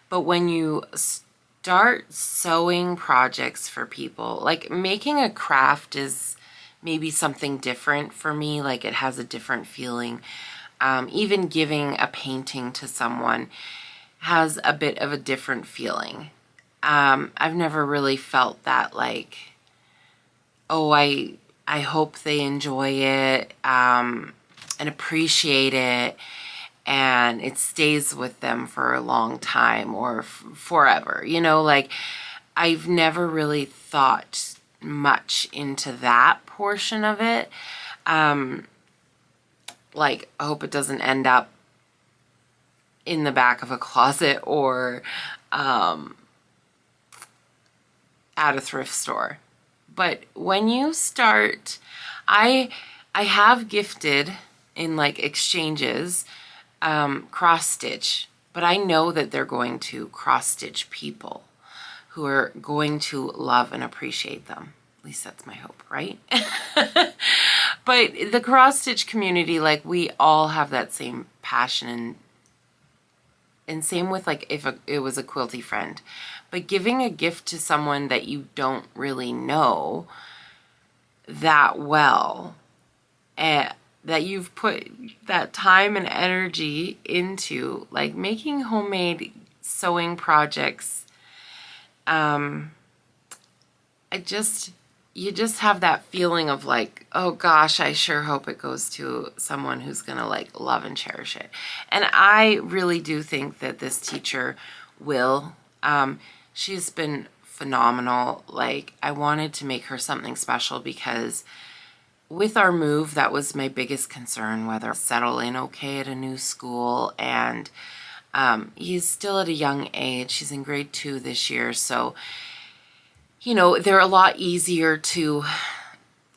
but when you start sewing projects for people, like making a craft is maybe something different for me, like it has a different feeling. Even giving a painting to someone has a bit of a different feeling. I've never really felt that like, oh, I hope they enjoy it and appreciate it and it stays with them for a long time or forever. You know, like I've never really thought much into that portion of it. Like, I hope it doesn't end up in the back of a closet or at a thrift store. But when you start, I have gifted in like exchanges cross stitch, but I know that they're going to cross stitch people who are going to love and appreciate them. At least that's my hope, right? But the cross stitch community, like we all have that same passion, and same with like if it was a quilty friend. But giving a gift to someone that you don't really know that well, and that you've put that time and energy into, like making homemade sewing projects, you just have that feeling of like, oh gosh, I sure hope it goes to someone who's gonna like love and cherish it. And I really do think that this teacher will. She's been phenomenal. Like, I wanted to make her something special because with our move, that was my biggest concern, whether settle in okay at a new school. And he's still at a young age. He's in grade 2 this year. So, you know, they're a lot easier to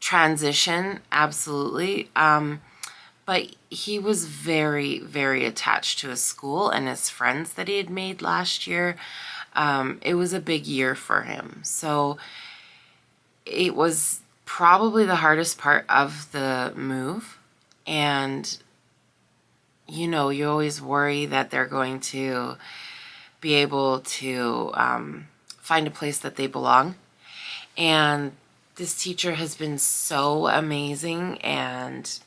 transition, absolutely. But he was very, very attached to his school and his friends that he had made last year. It was a big year for him. So it was probably the hardest part of the move. And, you know, you always worry that they're going to be able to find a place that they belong. And this teacher has been so amazing and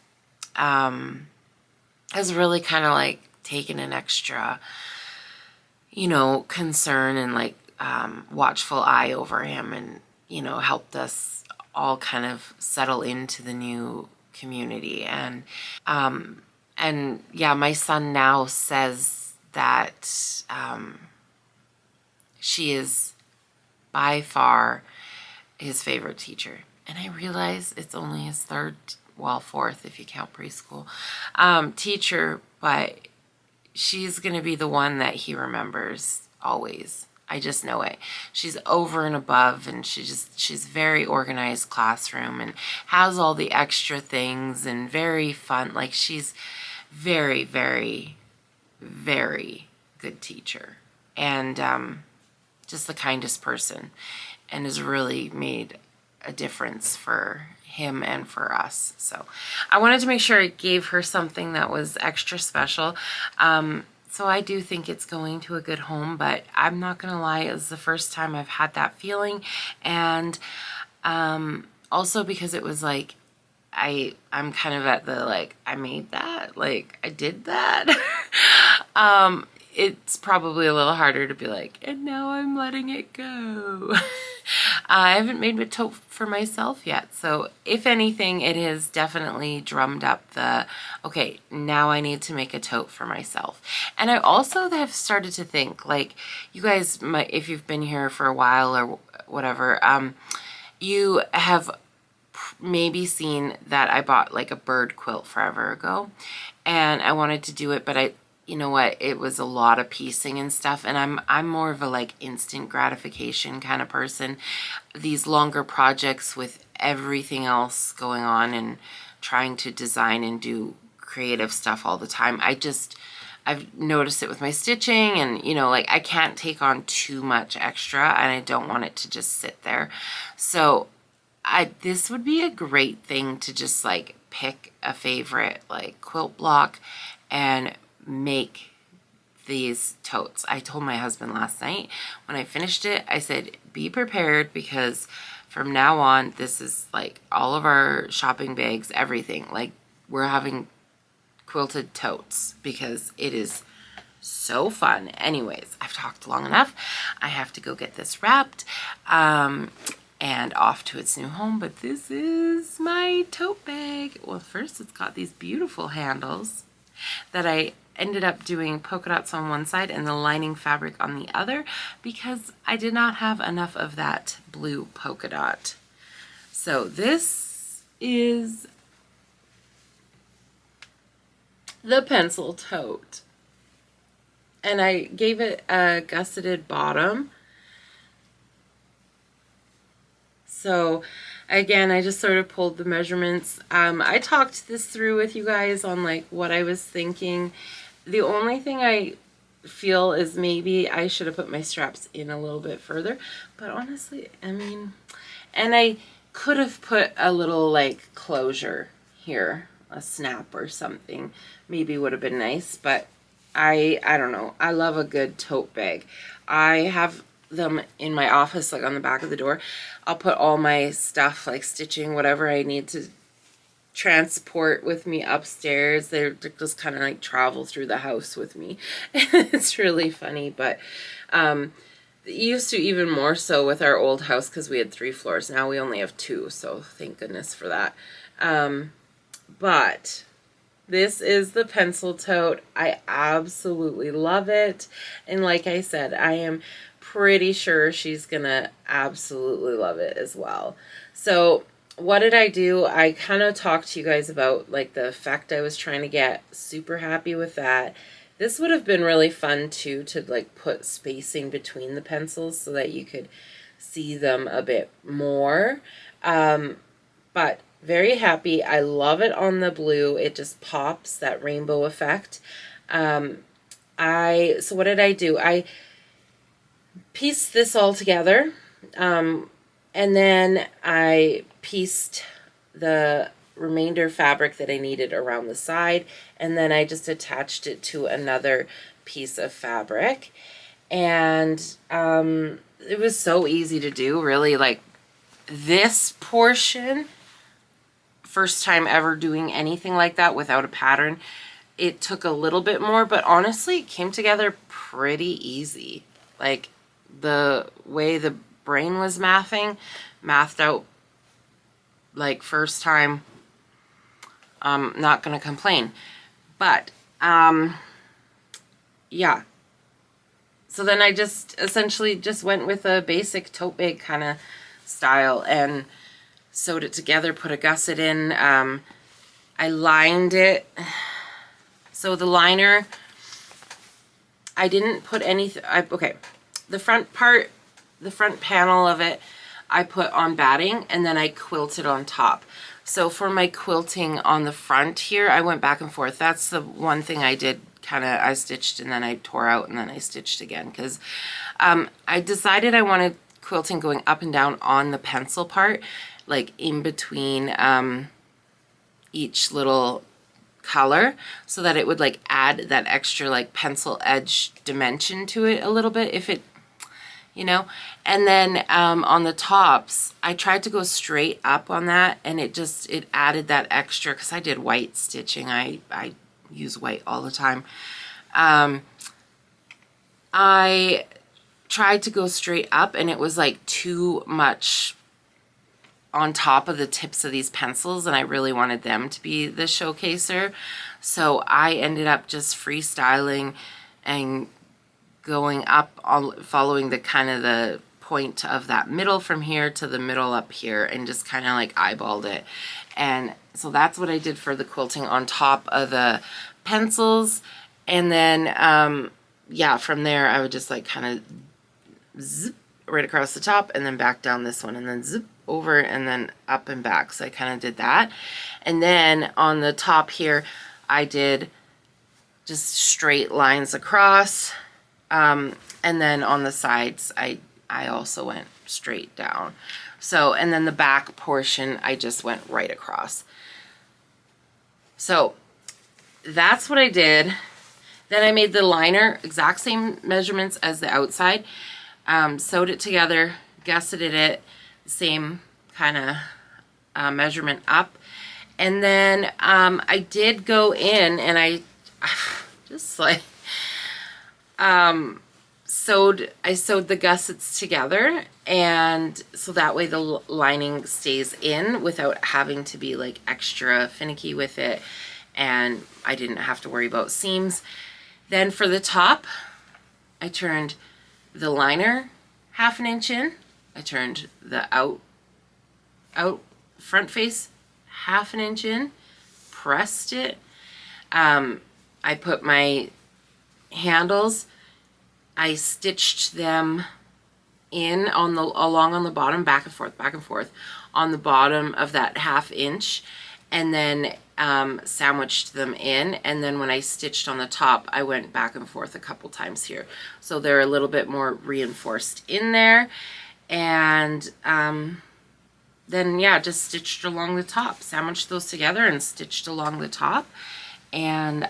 has really kind of like taken an extra, you know, concern and like watchful eye over him, and, you know, helped us all kind of settle into the new community. And yeah, my son now says that she is by far his favorite teacher. And I realize it's only his third, well, fourth if you count preschool, teacher, but she's going to be the one that he remembers always. I just know it. She's over and above, and she's very organized classroom and has all the extra things and very fun. Like, she's very, very, very good teacher, and just the kindest person, and has really made a difference for him and for us. So I wanted to make sure I gave her something that was extra special. So I do think it's going to a good home, but I'm not gonna lie, it was the first time I've had that feeling. And also because it was like I'm kind of at the like, I made that, like I did that. It's probably a little harder to be like, and now I'm letting it go. I haven't made a tote for myself yet, so if anything, it has definitely drummed up the, okay, now I need to make a tote for myself. And I also have started to think, like, you guys might, if you've been here for a while or whatever, you have maybe seen that I bought like a bird quilt forever ago, and I wanted to do it, but you know what, it was a lot of piecing and stuff, and I'm more of a like instant gratification kind of person. These longer projects with everything else going on and trying to design and do creative stuff all the time, I've noticed it with my stitching, and you know, like I can't take on too much extra, and I don't want it to just sit there. So this would be a great thing to just like pick a favorite like quilt block and make these totes. I told my husband last night when I finished it, I said, be prepared, because from now on, this is like all of our shopping bags, everything. Like we're having quilted totes because it is so fun. Anyways, I've talked long enough. I have to go get this wrapped and off to its new home. But this is my tote bag. Well, first it's got these beautiful handles that I ended up doing polka dots on one side and the lining fabric on the other, because I did not have enough of that blue polka dot. So this is the pencil tote, and I gave it a gusseted bottom. So again, I just sort of pulled the measurements. I talked this through with you guys on like what I was thinking. The only thing I feel is maybe I should have put my straps in a little bit further, but honestly, I mean, and I could have put a little like closure here, a snap or something, maybe would have been nice, but I don't know. I love a good tote bag. I have them in my office, like on the back of the door. I'll put all my stuff, like stitching, whatever I need to transport with me upstairs. They're just kind of like travel through the house with me. It's really funny, but it used to even more so with our old house because we had 3 floors. Now we only have 2, so thank goodness for that. But this is the pencil tote. I absolutely love it, and like I said, I am pretty sure she's gonna absolutely love it as well. So what did I do? I kind of talked to you guys about like the effect I was trying to get. Super happy with that. This would have been really fun too, to like put spacing between the pencils so that you could see them a bit more. But very happy. I love it on the blue. It just pops, that rainbow effect. So what did I do? I pieced this all together, and then I pieced the remainder fabric that I needed around the side, and then I just attached it to another piece of fabric, and it was so easy to do, really. Like this portion, first time ever doing anything like that without a pattern, it took a little bit more, but honestly it came together pretty easy. Like the way the brain was mathed out like first time. I'm not gonna complain, but yeah, so then I just essentially just went with a basic tote bag kind of style and sewed it together, put a gusset in. I lined it. So the liner, I didn't put anything. Okay, the front part, the front panel of it, I put on batting, and then I quilted on top. So for my quilting on the front here, I went back and forth. That's the one thing I did, kind of, I stitched and then I tore out and then I stitched again, because I decided I wanted quilting going up and down on the pencil part, like in between each little color, so that it would like add that extra like pencil edge dimension to it a little bit. you know. And then on the tops, I tried to go straight up on that, and it added that extra, because I did white stitching. I use white all the time. I tried to go straight up, and it was like too much on top of the tips of these pencils, and I really wanted them to be the showcaser. So I ended up just freestyling and going up, following the kind of the point of that middle from here to the middle up here, and just kind of like eyeballed it. And so that's what I did for the quilting on top of the pencils. And then yeah, from there I would just like kind of zip right across the top, and then back down this one, and then zip over, and then up and back. So I kind of did that. And then on the top here, I did just straight lines across. And then on the sides, I also went straight down. So, and then the back portion, I just went right across. So that's what I did. Then I made the liner, exact same measurements as the outside. Sewed it together, gusseted it, same kind of measurement up. And then I did go in, and I just like sewed the gussets together, and so that way the lining stays in without having to be like extra finicky with it, and I didn't have to worry about seams. Then for the top, I turned the liner 1/2 inch in. I turned the out front face 1/2 inch in, pressed it. I put my handles, I stitched them in on along the bottom, back and forth on the bottom of that 1/2 inch, and then sandwiched them in. And then when I stitched on the top, I went back and forth a couple times here, so they're a little bit more reinforced in there. And then yeah, just stitched along the top, sandwiched those together and stitched along the top, and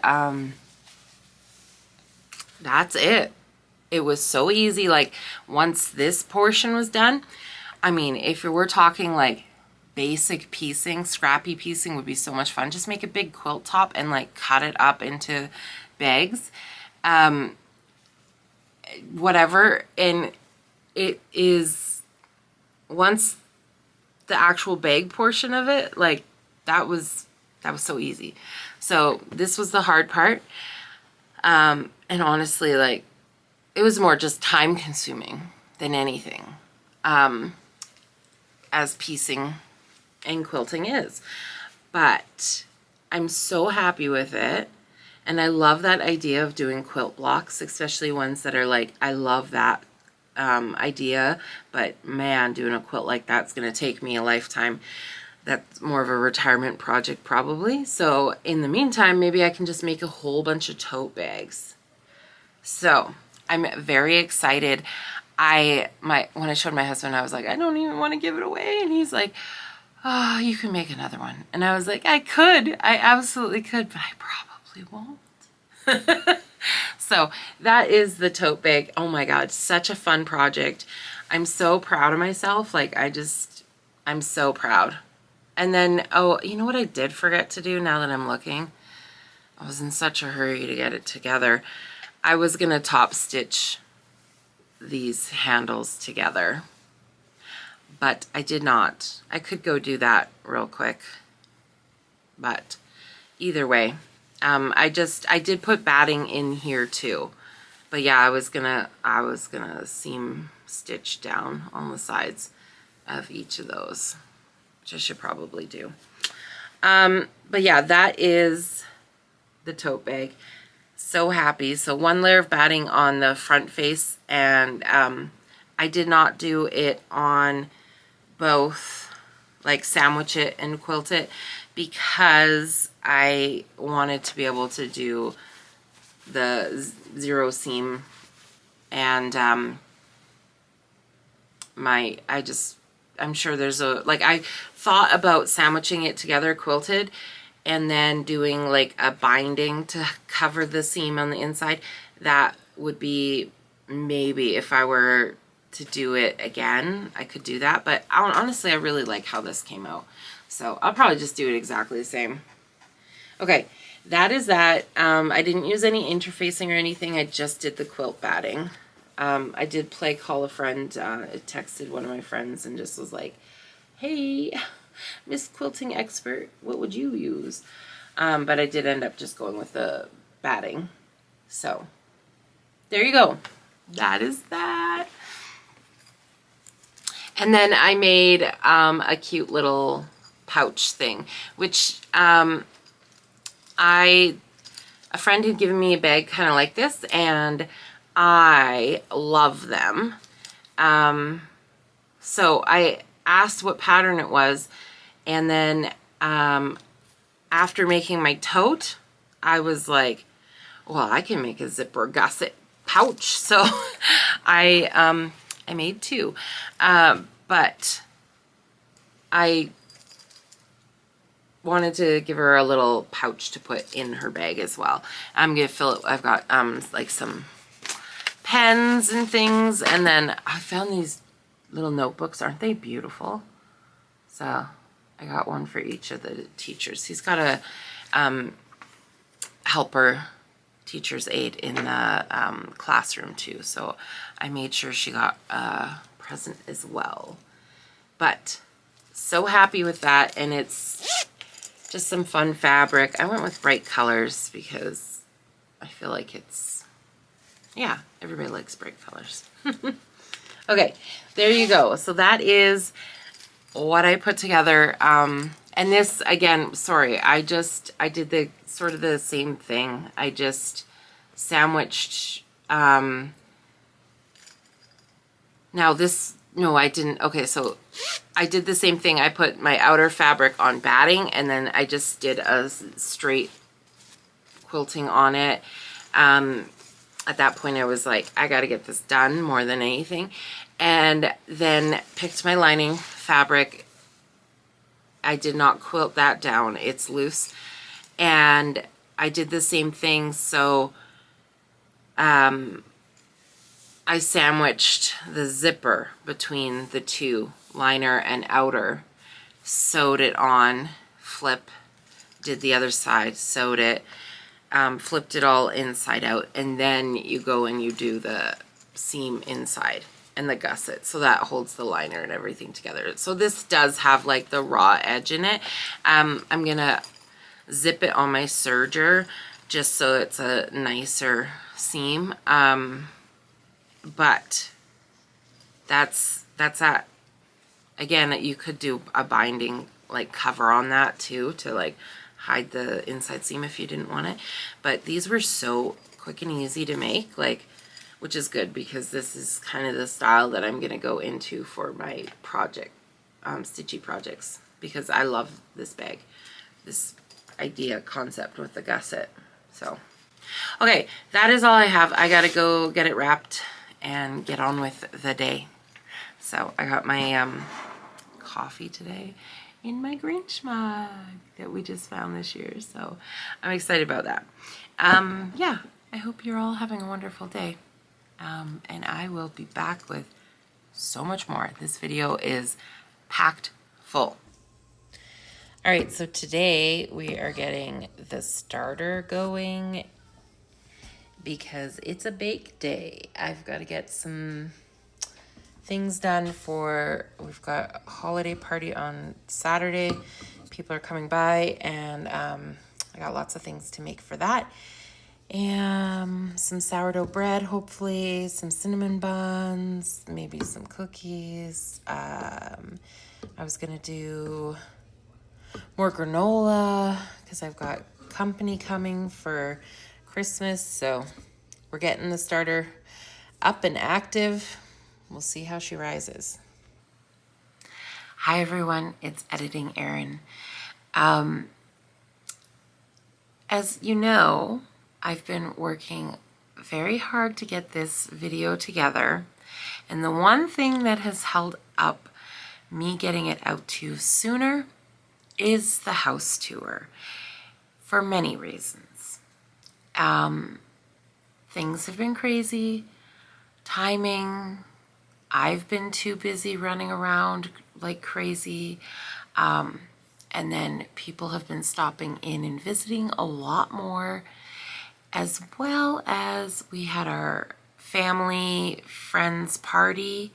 that's it. It was so easy. Like once this portion was done, I mean, if we're talking like basic piecing, scrappy piecing would be so much fun. Just make a big quilt top and like cut it up into bags, whatever. And it is, once the actual bag portion of it, like that was so easy. So this was the hard part. And honestly, like it was more just time consuming than anything, as piecing and quilting is. But I'm so happy with it, and I love that idea of doing quilt blocks, especially ones that are like, I love that idea, but man, doing a quilt like that's gonna take me a lifetime. That's more of a retirement project probably. So in the meantime, maybe I can just make a whole bunch of tote bags. So I'm very excited. When I showed my husband, I was like, I don't even want to give it away, and he's like, oh, you can make another one. And I was like, I absolutely could, but I probably won't. So that is the tote bag. Oh my God, such a fun project. I'm so proud of myself. Like I'm so proud. And then, oh, you know what I did forget to do now that I'm looking? I was in such a hurry to get it together. I was gonna top stitch these handles together, but I did not. I could go do that real quick, but either way, I did put batting in here too. But yeah, I was gonna seam stitch down on the sides of each of those, which I should probably do. But yeah, that is the tote bag. So happy. So one layer of batting on the front face, and I did not do it on both, like sandwich it and quilt it, because I wanted to be able to do the zero seam, and I'm sure there's I thought about sandwiching it together quilted and then doing like a binding to cover the seam on the inside. That would be maybe if I were to do it again, I could do that. But honestly, I really like how this came out. So I'll probably just do it exactly the same. Okay, that is that. I didn't use any interfacing or anything. I just did the quilt batting. I did call a friend. I texted one of my friends and just was like, hey, Miss Quilting Expert, what would you use? But I did end up just going with the batting. So there you go. That is that. And then I made a cute little pouch thing, which a friend had given me a bag kind of like this, and I love them. So I asked what pattern it was, and then after making my tote, I was like, well, I can make a zipper gusset pouch. So I made two, but I wanted to give her a little pouch to put in her bag as well. I'm gonna fill it. I've got like some pens and things, and then I found these little notebooks. Aren't they beautiful? So I got one for each of the teachers. He's got a helper teacher's aide in the classroom too, so I made sure she got a present as well. But so happy with that, and it's just some fun fabric. I went with bright colors because I feel like it's, yeah, everybody likes bright colors. Okay, there you go. So that is what I put together. And this, again, sorry, I did the sort of the same thing. I just sandwiched, now this, no, I didn't. Okay, so I did the same thing. I put my outer fabric on batting, and then I just did a straight quilting on it. At that point, I was like, I got to get this done more than anything. And then picked my lining fabric. I did not quilt that down. It's loose. And I did the same thing. So I sandwiched the zipper between the two, liner and outer, sewed it on, flip, did the other side, sewed it, flipped it all inside out, and then you go and you do the seam inside and the gusset, so that holds the liner and everything together. So this does have like the raw edge in it. I'm gonna zip it on my serger just so it's a nicer seam. But that's that. Again, you could do a binding like cover on that too, to like hide the inside seam if you didn't want it. But these were so quick and easy to make, like, which is good because this is kind of the style that I'm gonna go into for my project, stitchy projects, because I love this bag, this idea concept with the gusset. So okay, that is all I have. I gotta go get it wrapped and get on with the day. So I got my coffee today in my Grinch mug that we just found this year, so I'm excited about that. Yeah, I hope you're all having a wonderful day, and I will be back with so much more. This video is packed full. All right, so today we are getting the starter going because it's a bake day. I've got to get some things done for, we've got a holiday party on Saturday. People are coming by, and I got lots of things to make for that. And some sourdough bread, hopefully, some cinnamon buns, maybe some cookies. I was gonna do more granola because I've got company coming for Christmas, so we're getting the starter up and active. We'll see how she rises. Hi everyone, it's Editing Erin. As you know, I've been working very hard to get this video together, and the one thing that has held up me getting it out to you sooner is the house tour, for many reasons. Things have been crazy, timing, I've been too busy running around like crazy. And then people have been stopping in and visiting a lot more, as well as we had our family friends party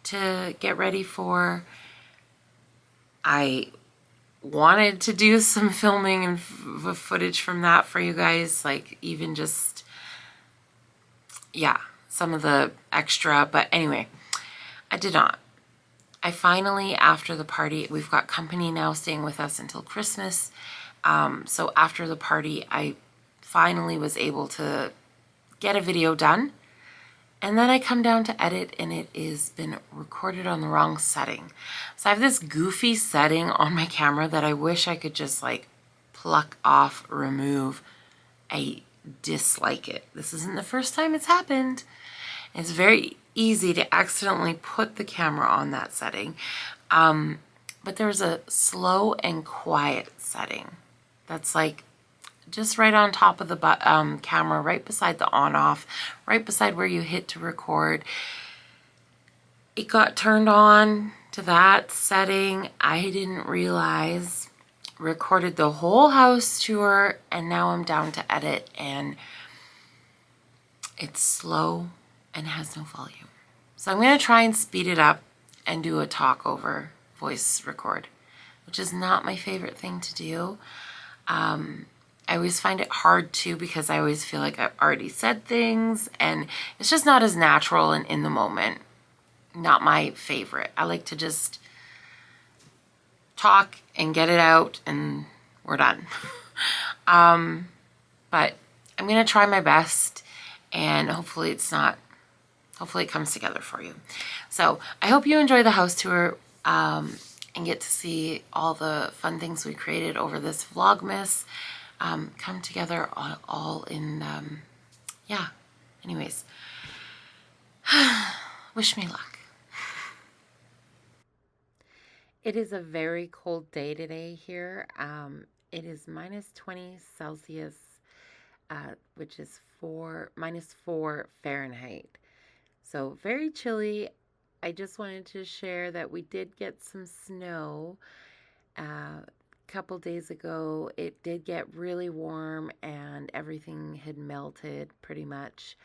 to get ready for. I wanted to do some filming and footage from that for you guys, like even just, yeah, some of the extra, but anyway, I did not. I finally, after the party, we've got company now staying with us until Christmas. So after the party, I finally was able to get a video done. And then I come down to edit and it is been recorded on the wrong setting. So I have this goofy setting on my camera that I wish I could just like pluck off, remove. I dislike it. This isn't the first time it's happened. It's very easy to accidentally put the camera on that setting. But there's a slow and quiet setting that's like just right on top of the camera, right beside the on-off, right beside where you hit to record. It got turned on to that setting. I didn't realize. Recorded the whole house tour, and now I'm down to edit, and it's slow and has no volume. So I'm going to try and speed it up and do a talk over voice record, which is not my favorite thing to do. I always find it hard too because I always feel like I've already said things and it's just not as natural and in the moment. Not my favorite. I like to just talk and get it out and we're done. But I'm going to try my best and hopefully it comes together for you. So I hope you enjoy the house tour and get to see all the fun things we created over this Vlogmas. Come together all in, yeah, anyways, wish me luck. It is a very cold day today here. It is -20 Celsius, which is -4 Fahrenheit. So very chilly. I just wanted to share that we did get some snow. Couple days ago it did get really warm and everything had melted pretty much,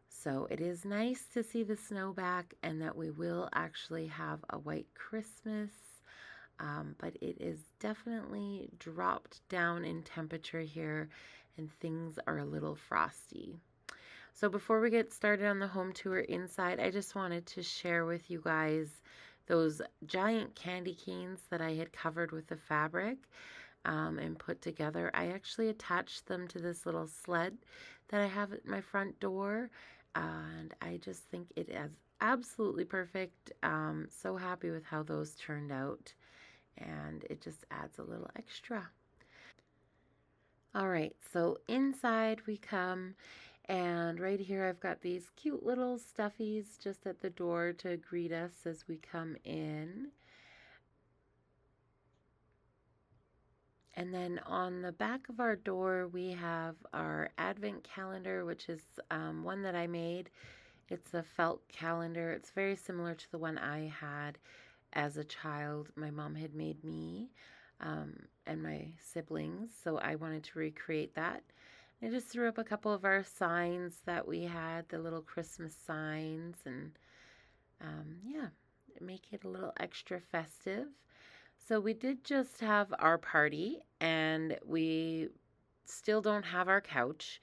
so it is nice to see the snow back and that we will actually have a white Christmas, but it is definitely dropped down in temperature here and things are a little frosty. So before we get started on the home tour inside, I just wanted to share with you guys those giant candy canes that I had covered with the fabric and put together. I actually attached them to this little sled that I have at my front door, and I just think it is absolutely perfect. So happy with how those turned out, and it just adds a little extra. All right, so inside we come, and right here I've got these cute little stuffies just at the door to greet us as we come in. And then on the back of our door we have our advent calendar, which is one that I made. It's a felt calendar. It's very similar to the one I had as a child. My mom had made me and my siblings, so I wanted to recreate that. I just threw up a couple of our signs that we had, the little Christmas signs, and yeah, make it a little extra festive. So we did just have our party, and we still don't have our couch.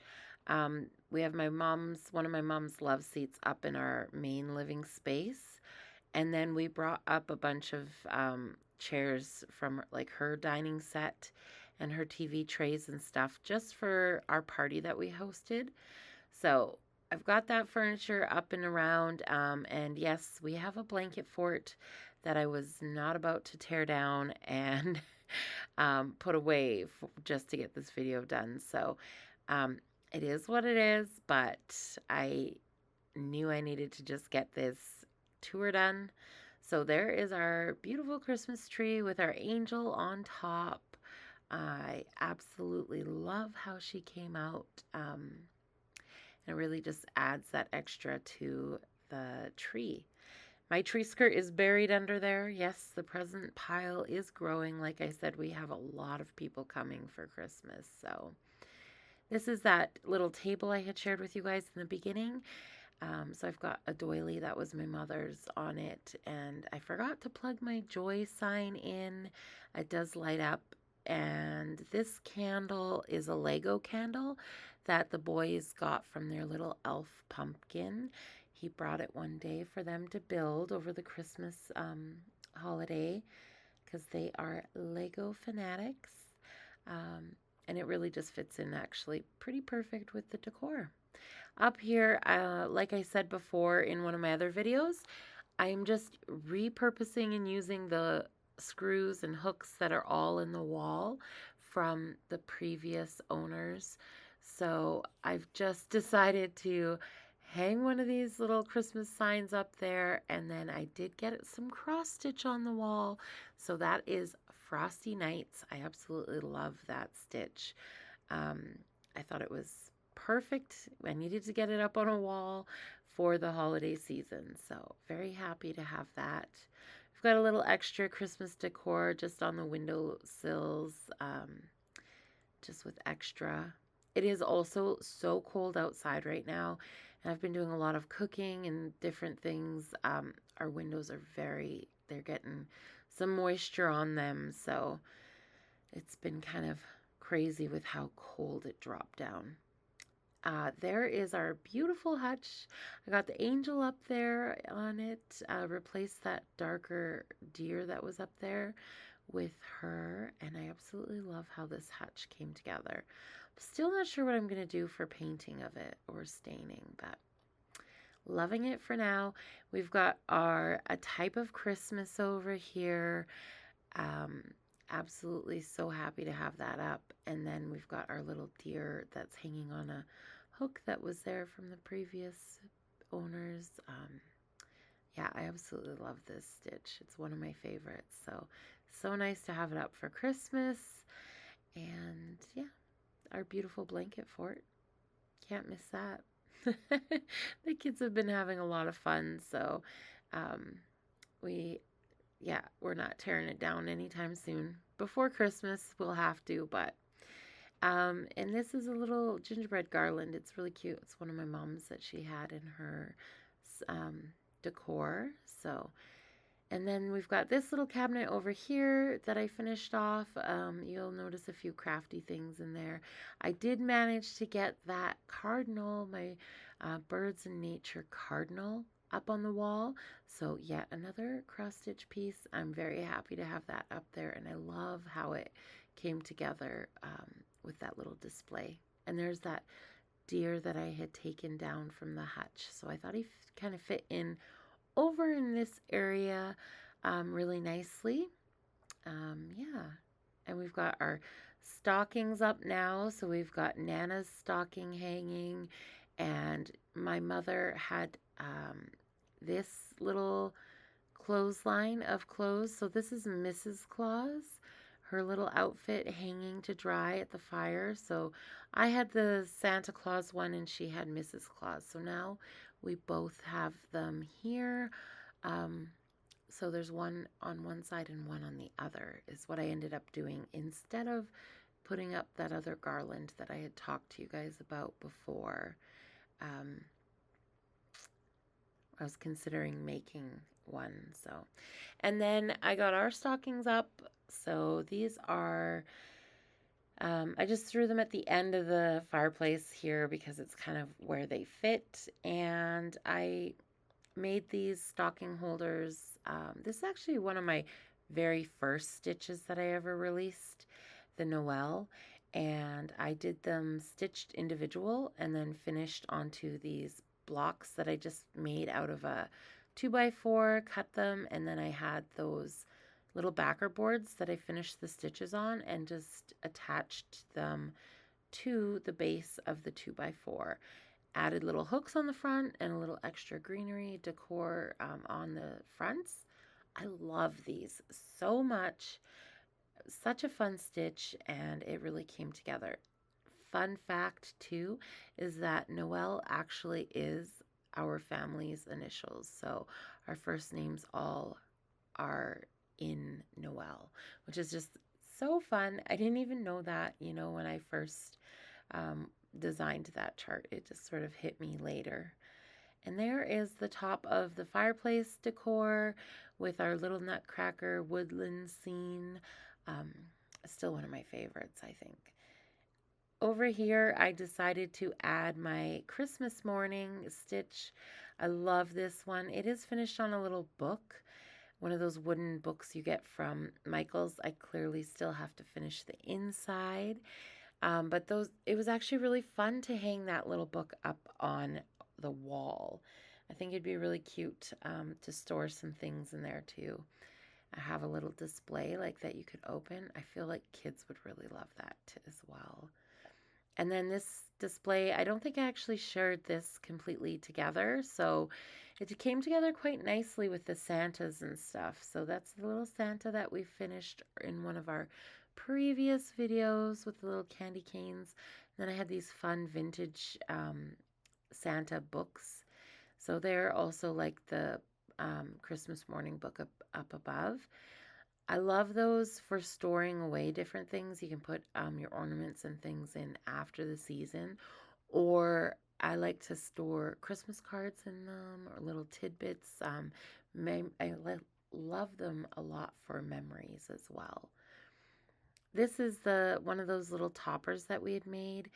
We have one of my mom's love seats up in our main living space, and then we brought up a bunch of chairs from like her dining set and her TV trays and stuff just for our party that we hosted. So I've got that furniture up and around, and yes, we have a blanket fort that I was not about to tear down and put away just to get this video done. So it is what it is, but I knew I needed to just get this tour done. So there is our beautiful Christmas tree with our angel on top. I absolutely love how she came out. It really just adds that extra to the tree. My tree skirt is buried under there. Yes, the present pile is growing. Like I said, we have a lot of people coming for Christmas. So this is that little table I had shared with you guys in the beginning. So I've got a doily that was my mother's on it, and I forgot to plug my joy sign in. It does light up, and this candle is a Lego candle that the boys got from their little elf pumpkin. He brought it one day for them to build over the Christmas holiday because they are Lego fanatics. And it really just fits in actually pretty perfect with the decor. Up here, like I said before in one of my other videos, I am just repurposing and using the screws and hooks that are all in the wall from the previous owners. So I've just decided to hang one of these little Christmas signs up there, and then I did get some cross stitch on the wall. So that is Frosty Nights. I absolutely love that stitch. I thought it was perfect. I needed to get it up on a wall for the holiday season, so very happy to have that. We've got a little extra Christmas decor just on the window sills, just with extra. It is also so cold outside right now, and I've been doing a lot of cooking and different things. Our windows are they're getting some moisture on them, so it's been kind of crazy with how cold it dropped down. There is our beautiful hutch. I got the angel up there on it, replaced that darker deer that was up there with her, and I absolutely love how this hutch came together. I'm still not sure what I'm going to do for painting of it or staining, but loving it for now. We've got a type of Christmas over here. Absolutely so happy to have that up. And then we've got our little deer that's hanging on a hook that was there from the previous owners. Yeah, I absolutely love this stitch. It's one of my favorites. So nice to have it up for Christmas. And yeah, our beautiful blanket fort. Can't miss that. The kids have been having a lot of fun. So we're not tearing it down anytime soon. Before Christmas, we'll have to, but and this is a little gingerbread garland. It's really cute. It's one of my mom's that she had in her decor. So, and then we've got this little cabinet over here that I finished off. You'll notice a few crafty things in there. I did manage to get that cardinal, my Birds in Nature cardinal, up on the wall. So yet another cross stitch piece. I'm very happy to have that up there, and I love how it came together with that little display. And there's that deer that I had taken down from the hutch, so I thought he kind of fit in over in this area really nicely. Yeah, and we've got our stockings up now. So we've got Nana's stocking hanging, and my mother had this little clothesline of clothes. So this is Mrs. Claus, her little outfit hanging to dry at the fire. So I had the Santa Claus one and she had Mrs. Claus. So now we both have them here. So there's one on one side and one on the other is what I ended up doing instead of putting up that other garland that I had talked to you guys about before. I was considering making one. So, and then I got our stockings up. So these are, I just threw them at the end of the fireplace here because it's kind of where they fit. And I made these stocking holders. This is actually one of my very first stitches that I ever released, the Noel. And I did them stitched individual and then finished onto these blocks that I just made out of a 2x4, cut them, and then I had those little backer boards that I finished the stitches on and just attached them to the base of the 2x4. Added little hooks on the front and a little extra greenery decor on the fronts. I love these so much. Such a fun stitch, and it really came together. Fun fact too is that Noel actually is our family's initials. So our first names all are in Noel, which is just so fun. I didn't even know that, you know, when I first designed that chart. It just sort of hit me later. And there is the top of the fireplace decor with our little nutcracker woodland scene. Still one of my favorites, I think. Over here, I decided to add my Christmas morning stitch. I love this one. It is finished on a little book, one of those wooden books you get from Michael's. I clearly still have to finish the inside. But it was actually really fun to hang that little book up on the wall. I think it'd be really cute to store some things in there too. I have a little display like that you could open. I feel like kids would really love that as well. And then this display, I don't think I actually shared this completely together, so it came together quite nicely with the Santas and stuff. So that's the little Santa that we finished in one of our previous videos with the little candy canes. And then I had these fun vintage Santa books. So they're also like the Christmas morning book up above. I love those for storing away different things. You can put your ornaments and things in after the season, or I like to store Christmas cards in them or little tidbits. Love them a lot for memories as well. This is one of those little toppers that we had made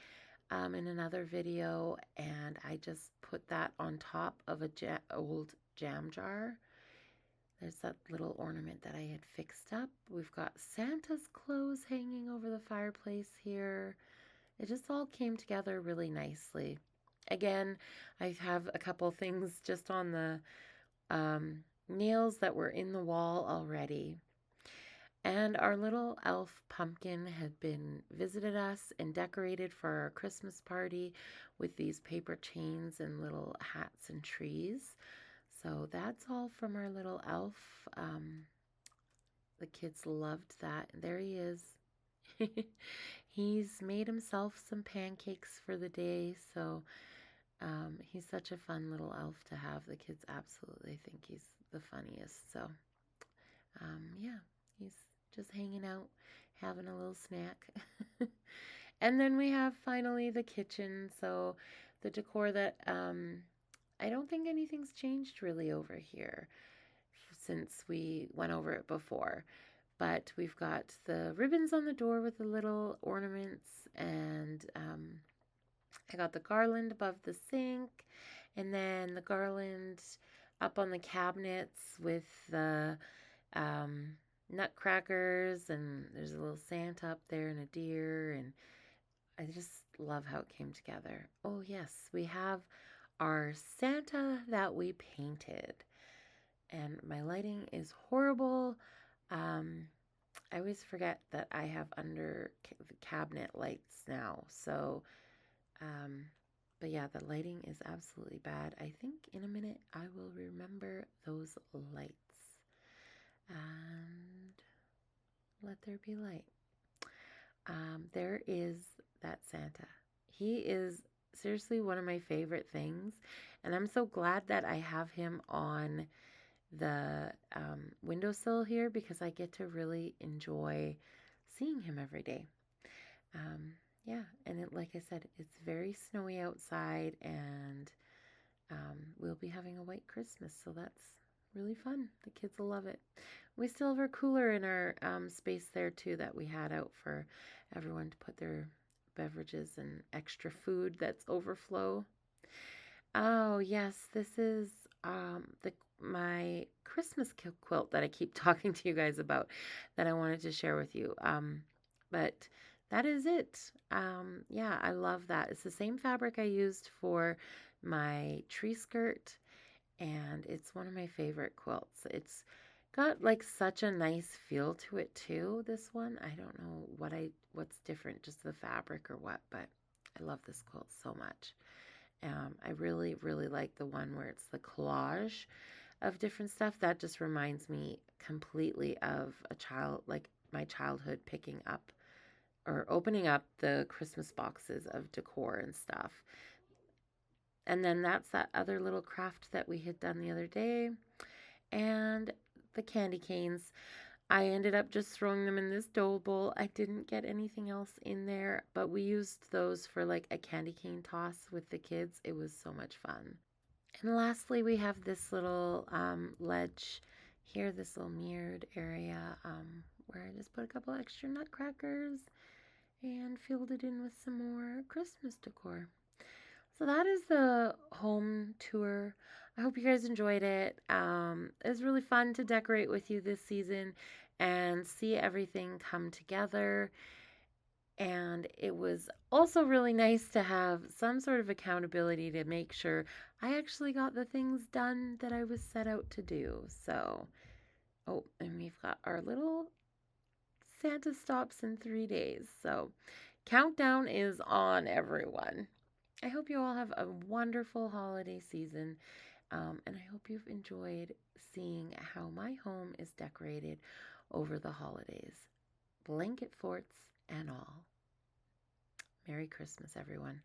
in another video, and I just put that on top of a old jam jar. There's that little ornament that I had fixed up. We've got Santa's clothes hanging over the fireplace here. It just all came together really nicely. Again, I have a couple things just on the nails that were in the wall already. And our little elf pumpkin had been visited us and decorated for our Christmas party with these paper chains and little hats and trees. So that's all from our little elf. The kids loved that. There he is. He's made himself some pancakes for the day, so he's such a fun little elf to have. The kids absolutely think he's the funniest. So yeah, he's just hanging out, having a little snack. And then we have finally the kitchen. So the decor that I don't think anything's changed really over here since we went over it before. But we've got the ribbons on the door with the little ornaments, and I got the garland above the sink, and then the garland up on the cabinets with the nutcrackers, and there's a little Santa up there and a deer, and I just love how it came together. Oh yes, we have our Santa that we painted, and my lighting is horrible. I always forget that I have under the cabinet lights now. So, but yeah, the lighting is absolutely bad. I think in a minute I will remember those lights. And let there be light. There is that Santa. He is seriously one of my favorite things. And I'm so glad that I have him on the windowsill here because I get to really enjoy seeing him every day. Yeah, and like I said, it's very snowy outside, and we'll be having a white Christmas, so that's really fun. The kids will love it. We still have our cooler in our space there too that we had out for everyone to put their beverages and extra food that's overflow. Oh yes, this is my Christmas quilt that I keep talking to you guys about that I wanted to share with you. But that is it. Yeah, I love that. It's the same fabric I used for my tree skirt, and it's one of my favorite quilts. It's got like such a nice feel to it too, this one. I don't know what's different, just the fabric or what, but I love this quilt so much. I really, really like the one where it's the collage of different stuff. That just reminds me completely of like my childhood, picking up or opening up the Christmas boxes of decor and stuff. And then that's that other little craft that we had done the other day. And the candy canes. I ended up just throwing them in this dough bowl. I didn't get anything else in there, but we used those for like a candy cane toss with the kids. It was so much fun. And lastly, we have this little ledge here, this little mirrored area where I just put a couple extra nutcrackers and filled it in with some more Christmas decor. So that is the home tour. I hope you guys enjoyed it. It was really fun to decorate with you this season and see everything come together. And it was also really nice to have some sort of accountability to make sure I actually got the things done that I was set out to do. So, oh, and we've got our little Santa stops in 3 days. So, countdown is on, everyone. I hope you all have a wonderful holiday season, and I hope you've enjoyed seeing how my home is decorated over the holidays, blanket forts and all. Merry Christmas, everyone.